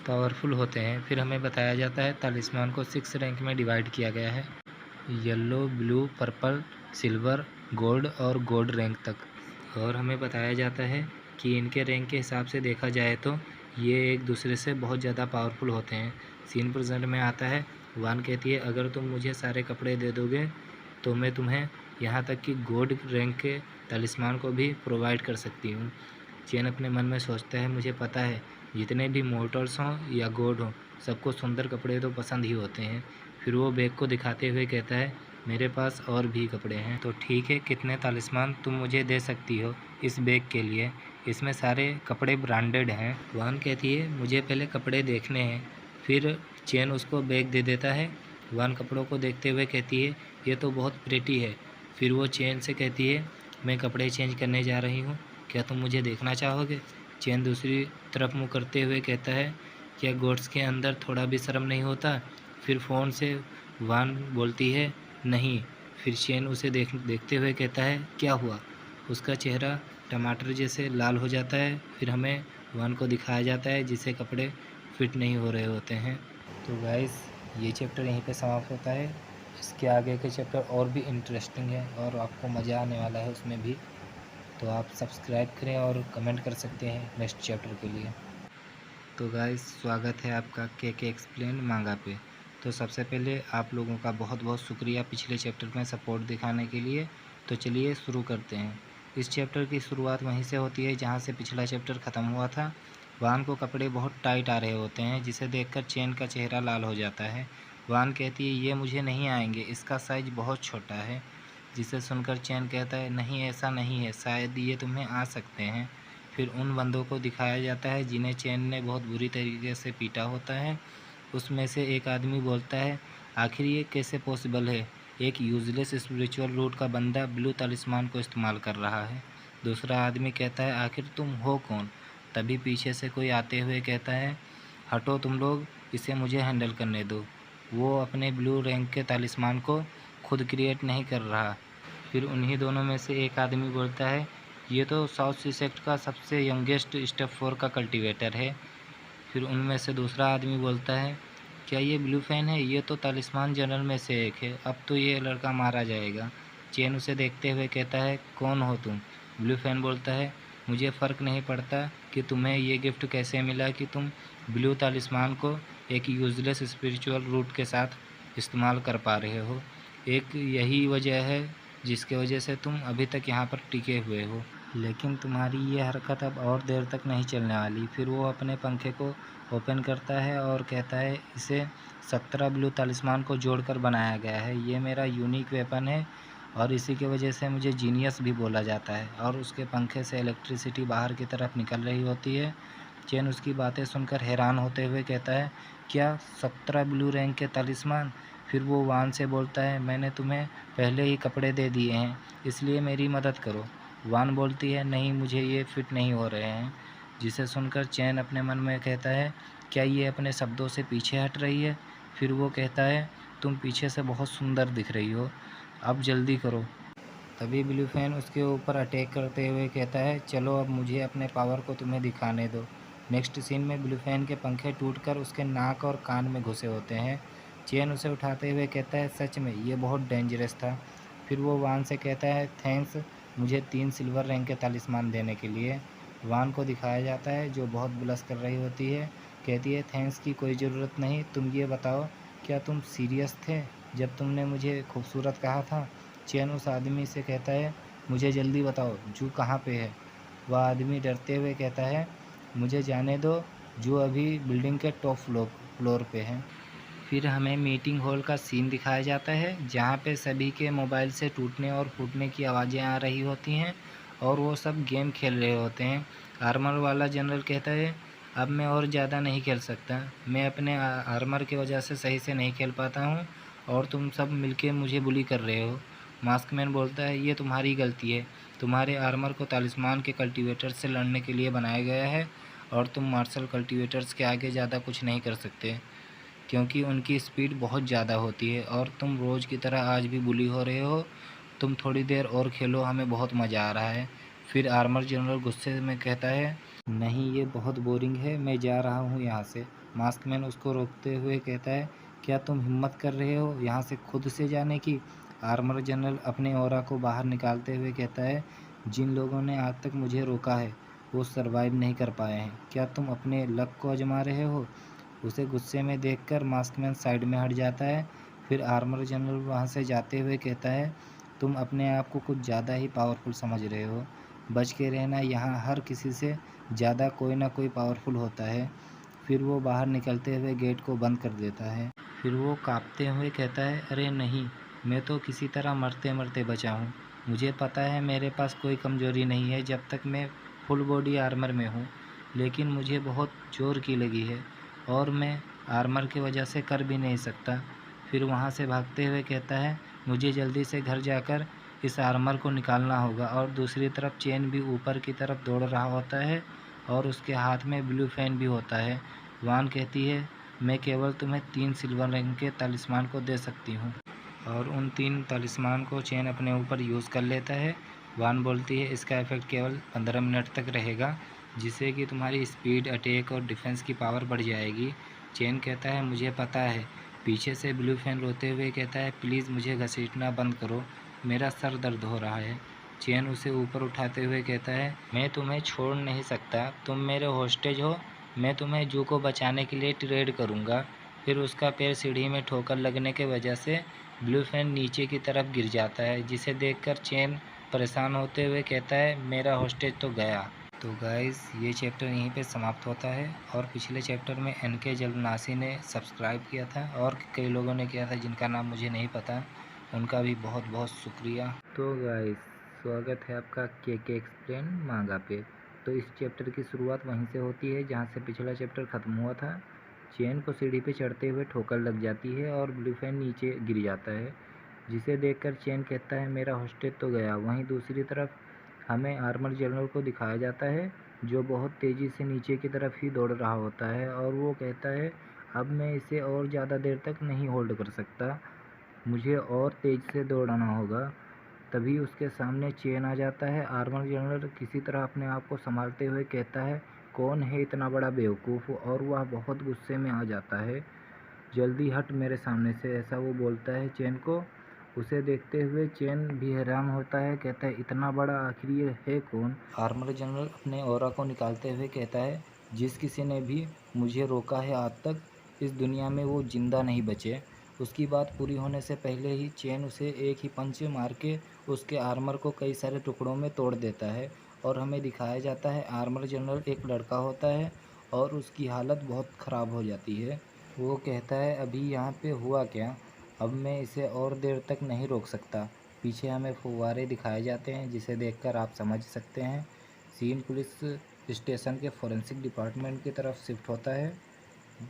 पावरफुल होते हैं। फिर हमें बताया जाता है तालिस्मान को 6 रैंक में डिवाइड किया गया है, yellow, blue, purple, silver, gold और गोल्ड रैंक तक, और हमें बताया जाता है कि इनके रैंक के हिसाब से देखा जाए तो ये एक दूसरे से बहुत ज़्यादा पावरफुल होते हैं। सीन प्रेजेंट में आता है, वान कहती है अगर तुम मुझे सारे कपड़े दे दोगे तो मैं तुम्हें यहाँ तक कि गोल्ड रैंक के तालिस्मान को भी प्रोवाइड कर सकती हूँ। चैन अपने मन में सोचता है मुझे पता है जितने भी मोर्टल्स हों या गॉड हों सबको सुंदर कपड़े तो पसंद ही होते हैं। फिर वो बैग को दिखाते हुए कहता है मेरे पास और भी कपड़े हैं, तो ठीक है कितने तालिस्मान तुम मुझे दे सकती हो इस बैग के लिए, इसमें सारे कपड़े ब्रांडेड हैं। वान कहती है मुझे पहले कपड़े देखने हैं। फिर चैन उसको बैग दे देता है। वान कपड़ों को देखते हुए कहती है ये तो बहुत प्रेटी है। फिर वो चैन से कहती है मैं कपड़े चेंज करने जा रही हूँ, क्या तुम मुझे देखना चाहोगे। चैन दूसरी तरफ मुँह करते हुए कहता है क्या गोड्स के अंदर थोड़ा भी शर्म नहीं होता। फिर फ़ोन से वान बोलती है नहीं। फिर चैन उसे देखते हुए कहता है क्या हुआ, उसका चेहरा टमाटर जैसे लाल हो जाता है। फिर हमें वान को दिखाया जाता है जिसे कपड़े फिट नहीं हो रहे होते हैं। तो गाइस ये चैप्टर यहीं पे समाप्त होता है, इसके आगे के चैप्टर और भी इंटरेस्टिंग है और आपको मज़ा आने वाला है उसमें भी, तो आप सब्सक्राइब करें और कमेंट कर सकते हैं नेक्स्ट चैप्टर के लिए। तो गाइस स्वागत है आपका के एक्सप्लेन मांगा पे। तो सबसे पहले आप लोगों का बहुत बहुत शुक्रिया पिछले चैप्टर में सपोर्ट दिखाने के लिए, तो चलिए शुरू करते हैं। इस चैप्टर की शुरुआत वहीं से होती है जहाँ से पिछला चैप्टर ख़त्म हुआ था। वान को कपड़े बहुत टाइट आ रहे होते हैं, जिसे देखकर चेन का चेहरा लाल हो जाता है। वान कहती है ये मुझे नहीं आएंगे, इसका साइज बहुत छोटा है। जिसे सुनकर चेन कहता है नहीं ऐसा नहीं है, शायद ये तुम्हें आ सकते हैं। फिर उन बंदों को दिखाया जाता है जिन्हें चेन ने बहुत बुरी तरीके से पीटा होता है। उसमें से एक आदमी बोलता है आखिर ये कैसे पॉसिबल है, एक यूजलेस स्पिरिचुअल रूट का बंदा ब्लू तालिस्मान को इस्तेमाल कर रहा है। दूसरा आदमी कहता है आखिर तुम हो कौन। तभी पीछे से कोई आते हुए कहता है हटो तुम लोग, इसे मुझे हैंडल करने दो। वो अपने ब्लू रैंक के तालिस्मान को खुद क्रिएट नहीं कर रहा। फिर उन्हीं दोनों में से एक आदमी बोलता है ये तो साउथ सी सेक्ट का सबसे यंगेस्ट स्टेप 4 का कल्टीवेटर है। फिर उनमें से दूसरा आदमी बोलता है क्या ये ब्लू फैन है, ये तो तालिस्मान जनरल में से एक है, अब तो ये लड़का मारा जाएगा। चेन उसे देखते हुए कहता है कौन हो तुम। ब्लू फैन बोलता है मुझे फ़र्क नहीं पड़ता कि तुम्हें ये गिफ्ट कैसे मिला कि तुम ब्लू तालिस्मान को एक यूजलेस स्पिरिचुअल रूट के साथ इस्तेमाल कर पा रहे हो। एक यही वजह है जिसके वजह से तुम अभी तक यहाँ पर टिके हुए हो, लेकिन तुम्हारी ये हरकत अब और देर तक नहीं चलने वाली। फिर वो अपने पंखे को ओपन करता है और कहता है इसे 17 ब्लू तालिस्मान को जोड़कर बनाया गया है, ये मेरा यूनिक वेपन है और इसी की वजह से मुझे जीनियस भी बोला जाता है। और उसके पंखे से इलेक्ट्रिसिटी बाहर की तरफ निकल रही होती है। चेन उसकी बातें सुनकर हैरान होते हुए कहता है क्या 17 ब्लू रैंक के तालिस्मान। फिर वो वान से बोलता है मैंने तुम्हें पहले ही कपड़े दे दिए हैं, इसलिए मेरी मदद करो। वान बोलती है नहीं मुझे ये फिट नहीं हो रहे हैं। जिसे सुनकर चैन अपने मन में कहता है क्या ये अपने शब्दों से पीछे हट रही है। फिर वो कहता है तुम पीछे से बहुत सुंदर दिख रही हो, अब जल्दी करो। तभी ब्लू फैन उसके ऊपर अटैक करते हुए कहता है चलो अब मुझे अपने पावर को तुम्हें दिखाने दो। नेक्स्ट सीन में ब्लू फैन के पंखे टूटकर उसके नाक और कान में घुसे होते हैं। चेन उसे उठाते हुए कहता है सच में ये बहुत डेंजरस था। फिर वो वान से कहता है थैंक्स मुझे 3 सिल्वर रैंक के तालिस्मान देने के लिए। वान को दिखाया जाता है जो बहुत ब्लश कर रही होती है। कहती है थैंक्स की कोई ज़रूरत नहीं, तुम ये बताओ क्या तुम सीरियस थे जब तुमने मुझे खूबसूरत कहा था। चेन उस आदमी से कहता है मुझे जल्दी बताओ जू कहाँ पे है। वह आदमी डरते हुए कहता है मुझे जाने दो, जू अभी बिल्डिंग के टॉप फ्लोर पे है। फिर हमें मीटिंग हॉल का सीन दिखाया जाता है जहाँ पे सभी के मोबाइल से टूटने और फूटने की आवाज़ें आ रही होती हैं और वो सब गेम खेल रहे होते हैं। आर्मर वाला जनरल कहता है अब मैं और ज़्यादा नहीं खेल सकता, मैं अपने आर्मर की वजह से सही से नहीं खेल पाता हूँ और तुम सब मिलके मुझे बुली कर रहे हो। मास्कमैन बोलता है ये तुम्हारी गलती है, तुम्हारे आर्मर को तालिस्मान के कल्टीवेटर से लड़ने के लिए बनाया गया है और तुम मार्शल कल्टीवेटर्स के आगे ज़्यादा कुछ नहीं कर सकते क्योंकि उनकी स्पीड बहुत ज़्यादा होती है और तुम रोज़ की तरह आज भी बुली हो रहे हो। तुम थोड़ी देर और खेलो, हमें बहुत मज़ा आ रहा है। फिर आर्मर जनरल गुस्से में कहता है नहीं ये बहुत बोरिंग है, मैं जा रहा हूँ यहाँ से। मास्कमैन उसको रोकते हुए कहता है क्या तुम हिम्मत कर रहे हो यहाँ से खुद से जाने की। आर्मर जनरल अपने ऑरा को बाहर निकालते हुए कहता है जिन लोगों ने आज तक मुझे रोका है वो सरवाइव नहीं कर पाए हैं, क्या तुम अपने लक को आजमा रहे हो। उसे गुस्से में देखकर मास्कमैन साइड में हट जाता है। फिर आर्मर जनरल वहाँ से जाते हुए कहता है तुम अपने आप को कुछ ज़्यादा ही पावरफुल समझ रहे हो, बच के रहना, यहाँ हर किसी से ज़्यादा कोई ना कोई पावरफुल होता है। फिर वो बाहर निकलते हुए गेट को बंद कर देता है। फिर वो काँपते हुए कहता है अरे नहीं, मैं तो किसी तरह मरते मरते बचा हूँ। मुझे पता है मेरे पास कोई कमज़ोरी नहीं है जब तक मैं फुल बॉडी आर्मर में हूँ, लेकिन मुझे बहुत ज़ोर की लगी है और मैं आर्मर की वजह से कर भी नहीं सकता। फिर वहाँ से भागते हुए कहता है मुझे जल्दी से घर जाकर इस आर्मर को निकालना होगा। और दूसरी तरफ चेन भी ऊपर की तरफ दौड़ रहा होता है और उसके हाथ में ब्लू फैन भी होता है। वान कहती है मैं केवल तुम्हें 3 सिल्वर रंग के तालिस्मान को दे सकती हूँ और उन 3 तालिस्मान को चेन अपने ऊपर यूज़ कर लेता है। वान बोलती है इसका इफ़ेक्ट केवल 15 मिनट तक रहेगा, जिससे कि तुम्हारी स्पीड, अटैक और डिफेंस की पावर बढ़ जाएगी। चेन कहता है मुझे पता है। पीछे से ब्लू फैन रोते हुए कहता है प्लीज़ मुझे घसीटना बंद करो, मेरा सर दर्द हो रहा है। चेन उसे ऊपर उठाते हुए कहता है मैं तुम्हें छोड़ नहीं सकता, तुम मेरे होस्टेज हो, मैं तुम्हें जू को बचाने के लिए ट्रेड करूँगा। फिर उसका पैर सीढ़ी में ठोकर लगने की वजह से ब्लू फैन नीचे की तरफ गिर जाता है, जिसे देखकर चेन परेशान होते हुए कहता है मेरा हॉस्टेज तो गया। तो गाइस ये चैप्टर यहीं पे समाप्त होता है। और पिछले चैप्टर में NK जलनासी ने सब्सक्राइब किया था और कई लोगों ने किया था जिनका नाम मुझे नहीं पता, उनका भी बहुत बहुत शुक्रिया। तो गाइस स्वागत है आपका KK एक्सप्लेन मांगा पे। तो इस चैप्टर की शुरुआत वहीं से होती है जहाँ से पिछला चैप्टर ख़त्म हुआ था। चेन को सीढ़ी पे चढ़ते हुए ठोकर लग जाती है और ब्लू फैन नीचे गिर जाता है, जिसे देखकर चेन कहता है मेरा हॉस्टेज तो गया। वहीं दूसरी तरफ हमें आर्मर जनरल को दिखाया जाता है जो बहुत तेज़ी से नीचे की तरफ ही दौड़ रहा होता है और वो कहता है अब मैं इसे और ज़्यादा देर तक नहीं होल्ड कर सकता, मुझे और तेज़ से दौड़ना होगा। तभी उसके सामने चेन आ जाता है। आर्मर जनरल किसी तरह अपने आप को संभालते हुए कहता है कौन है इतना बड़ा बेवकूफ़, और वह बहुत गुस्से में आ जाता है, जल्दी हट मेरे सामने से, ऐसा वो बोलता है चेन को। उसे देखते हुए चेन भी हैरान होता है, कहता है इतना बड़ा आखिर ये है कौन। आर्मर जनरल अपने ऑरा को निकालते हुए कहता है जिस किसी ने भी मुझे रोका है आज तक इस दुनिया में वो जिंदा नहीं बचे। उसकी बात पूरी होने से पहले ही चेन उसे एक ही पंच मार के उसके आर्मर को कई सारे टुकड़ों में तोड़ देता है और हमें दिखाया जाता है आर्मर जनरल एक लड़का होता है और उसकी हालत बहुत ख़राब हो जाती है। वो कहता है अभी यहाँ पे हुआ क्या, अब मैं इसे और देर तक नहीं रोक सकता। पीछे हमें फुव्वारे दिखाए जाते हैं जिसे देखकर आप समझ सकते हैं सीन पुलिस स्टेशन के फॉरेंसिक डिपार्टमेंट की तरफ शिफ्ट होता है,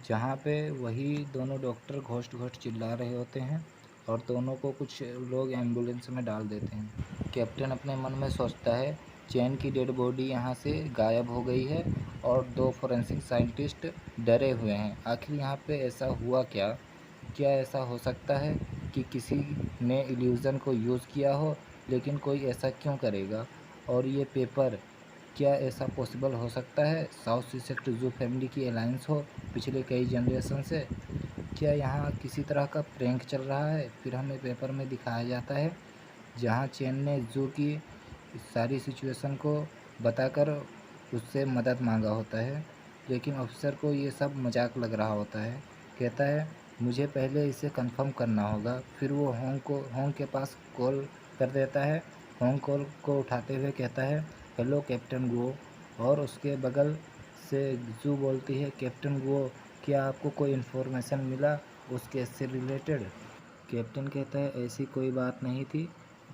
जहाँ पे वही दोनों डॉक्टर घोस्ट घोस्ट चिल्ला रहे होते हैं और दोनों को कुछ लोग एम्बुलेंस में डाल देते हैं। कैप्टन अपने मन में सोचता है चैन की डेड बॉडी यहाँ से गायब हो गई है और दो फॉरेंसिक साइंटिस्ट डरे हुए हैं। आखिर यहाँ पे ऐसा हुआ क्या? क्या ऐसा हो सकता है कि किसी ने इल्यूज़न को यूज़ किया हो, लेकिन कोई ऐसा क्यों करेगा? और ये पेपर, क्या ऐसा पॉसिबल हो सकता है साउथ सीसेक्ट जू फैमिली की अलायंस हो पिछले कई जनरेशन से? क्या यहाँ किसी तरह का प्रैंक चल रहा है? फिर हमें पेपर में दिखाया जाता है जहाँ चेन ने जू की सारी सिचुएशन को बताकर उससे मदद मांगा होता है, लेकिन अफसर को ये सब मजाक लग रहा होता है। कहता है मुझे पहले इसे कंफर्म करना होगा। फिर वो होंग के पास कॉल कर देता है। होंग कॉल को उठाते हुए कहता है हेलो कैप्टन गो, और उसके बगल से जू बोलती है कैप्टन गो क्या आपको कोई इन्फॉर्मेशन मिला उस केस से रिलेटेड? कैप्टन कहता है ऐसी कोई बात नहीं थी,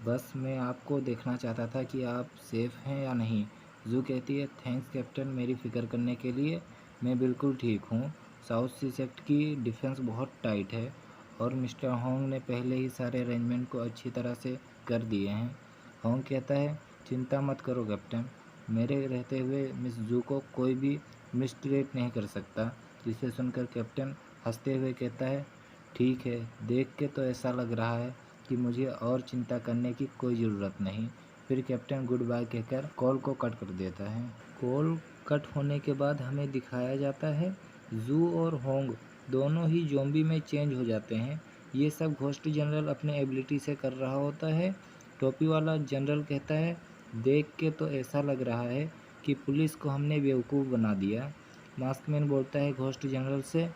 बस मैं आपको देखना चाहता था कि आप सेफ़ हैं या नहीं। जू कहती है थैंक्स कैप्टन मेरी फ़िक्र करने के लिए, मैं बिल्कुल ठीक हूँ। साउथ सी सेक्ट की डिफेंस बहुत टाइट है और मिस्टर होंग ने पहले ही सारे अरेंजमेंट को अच्छी तरह से कर दिए हैं। होंग कहता है चिंता मत करो कैप्टन, मेरे रहते हुए मिस जू को कोई भी मिसट्रीट नहीं कर सकता। जिसे सुनकर कैप्टन हंसते हुए कहता है ठीक है, देख के तो ऐसा लग रहा है कि मुझे और चिंता करने की कोई ज़रूरत नहीं। फिर कैप्टन गुड बाय कहकर कॉल को कट कर देता है। कॉल कट होने के बाद हमें दिखाया जाता है जू और होंग दोनों ही ज़ॉम्बी में चेंज हो जाते हैं। ये सब घोस्ट जनरल अपने एबिलिटी से कर रहा होता है। टोपी वाला जनरल कहता है देख के तो ऐसा लग रहा है कि पुलिस को हमने बेवकूफ़ बना दिया। मास्कमैन बोलता है घोस्ट जनरल से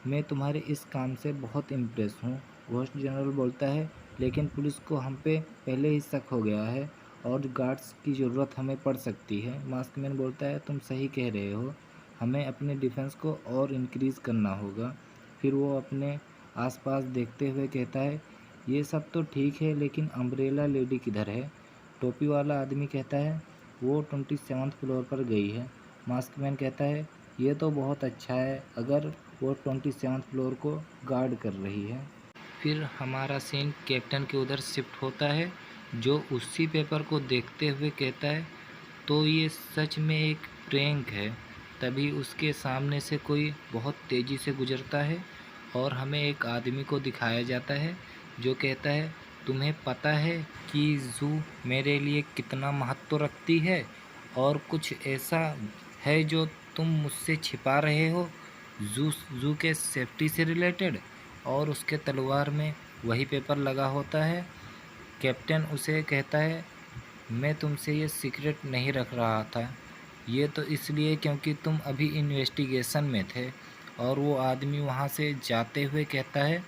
मैं तुम्हारे इस काम से बहुत इम्प्रेस हूँ। घोस्ट जनरल बोलता है लेकिन पुलिस को हम पे पहले ही शक हो गया है और गार्ड्स की ज़रूरत हमें पड़ सकती है। मास्कमैन बोलता है तुम सही कह रहे हो, हमें अपने डिफेंस को और इंक्रीज़ करना होगा। फिर वो अपने आसपास देखते हुए कहता है ये सब तो ठीक है लेकिन अम्ब्रेला लेडी किधर है? टोपी वाला आदमी कहता है वो 27th फ्लोर पर गई है। मास्कमैन कहता है ये तो बहुत अच्छा है अगर वो 27th फ्लोर को गार्ड कर रही है। फिर हमारा सीन कैप्टन के उधर शिफ्ट होता है जो उसी पेपर को देखते हुए कहता है तो ये सच में एक प्रैंक है। तभी उसके सामने से कोई बहुत तेज़ी से गुजरता है और हमें एक आदमी को दिखाया जाता है जो कहता है तुम्हें पता है कि जू मेरे लिए कितना महत्व रखती है और कुछ ऐसा है जो तुम मुझसे छिपा रहे हो जू के सेफ्टी से रिलेटेड? और उसके तलवार में वही पेपर लगा होता है। कैप्टन उसे कहता है मैं तुमसे ये सीक्रेट नहीं रख रहा था, ये तो इसलिए क्योंकि तुम अभी इन्वेस्टिगेशन में थे। और वो आदमी वहाँ से जाते हुए कहता है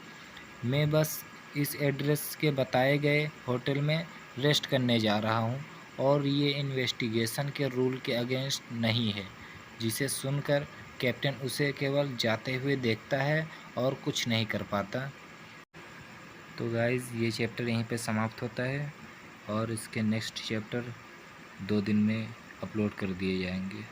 मैं बस इस एड्रेस के बताए गए होटल में रेस्ट करने जा रहा हूँ और ये इन्वेस्टिगेशन के रूल के अगेंस्ट नहीं है। जिसे सुनकर कैप्टन उसे केवल जाते हुए देखता है और कुछ नहीं कर पाता। तो गाइज़ ये चैप्टर यहीं पे समाप्त होता है और इसके नेक्स्ट चैप्टर 2 दिन में अपलोड कर दिए जाएंगे।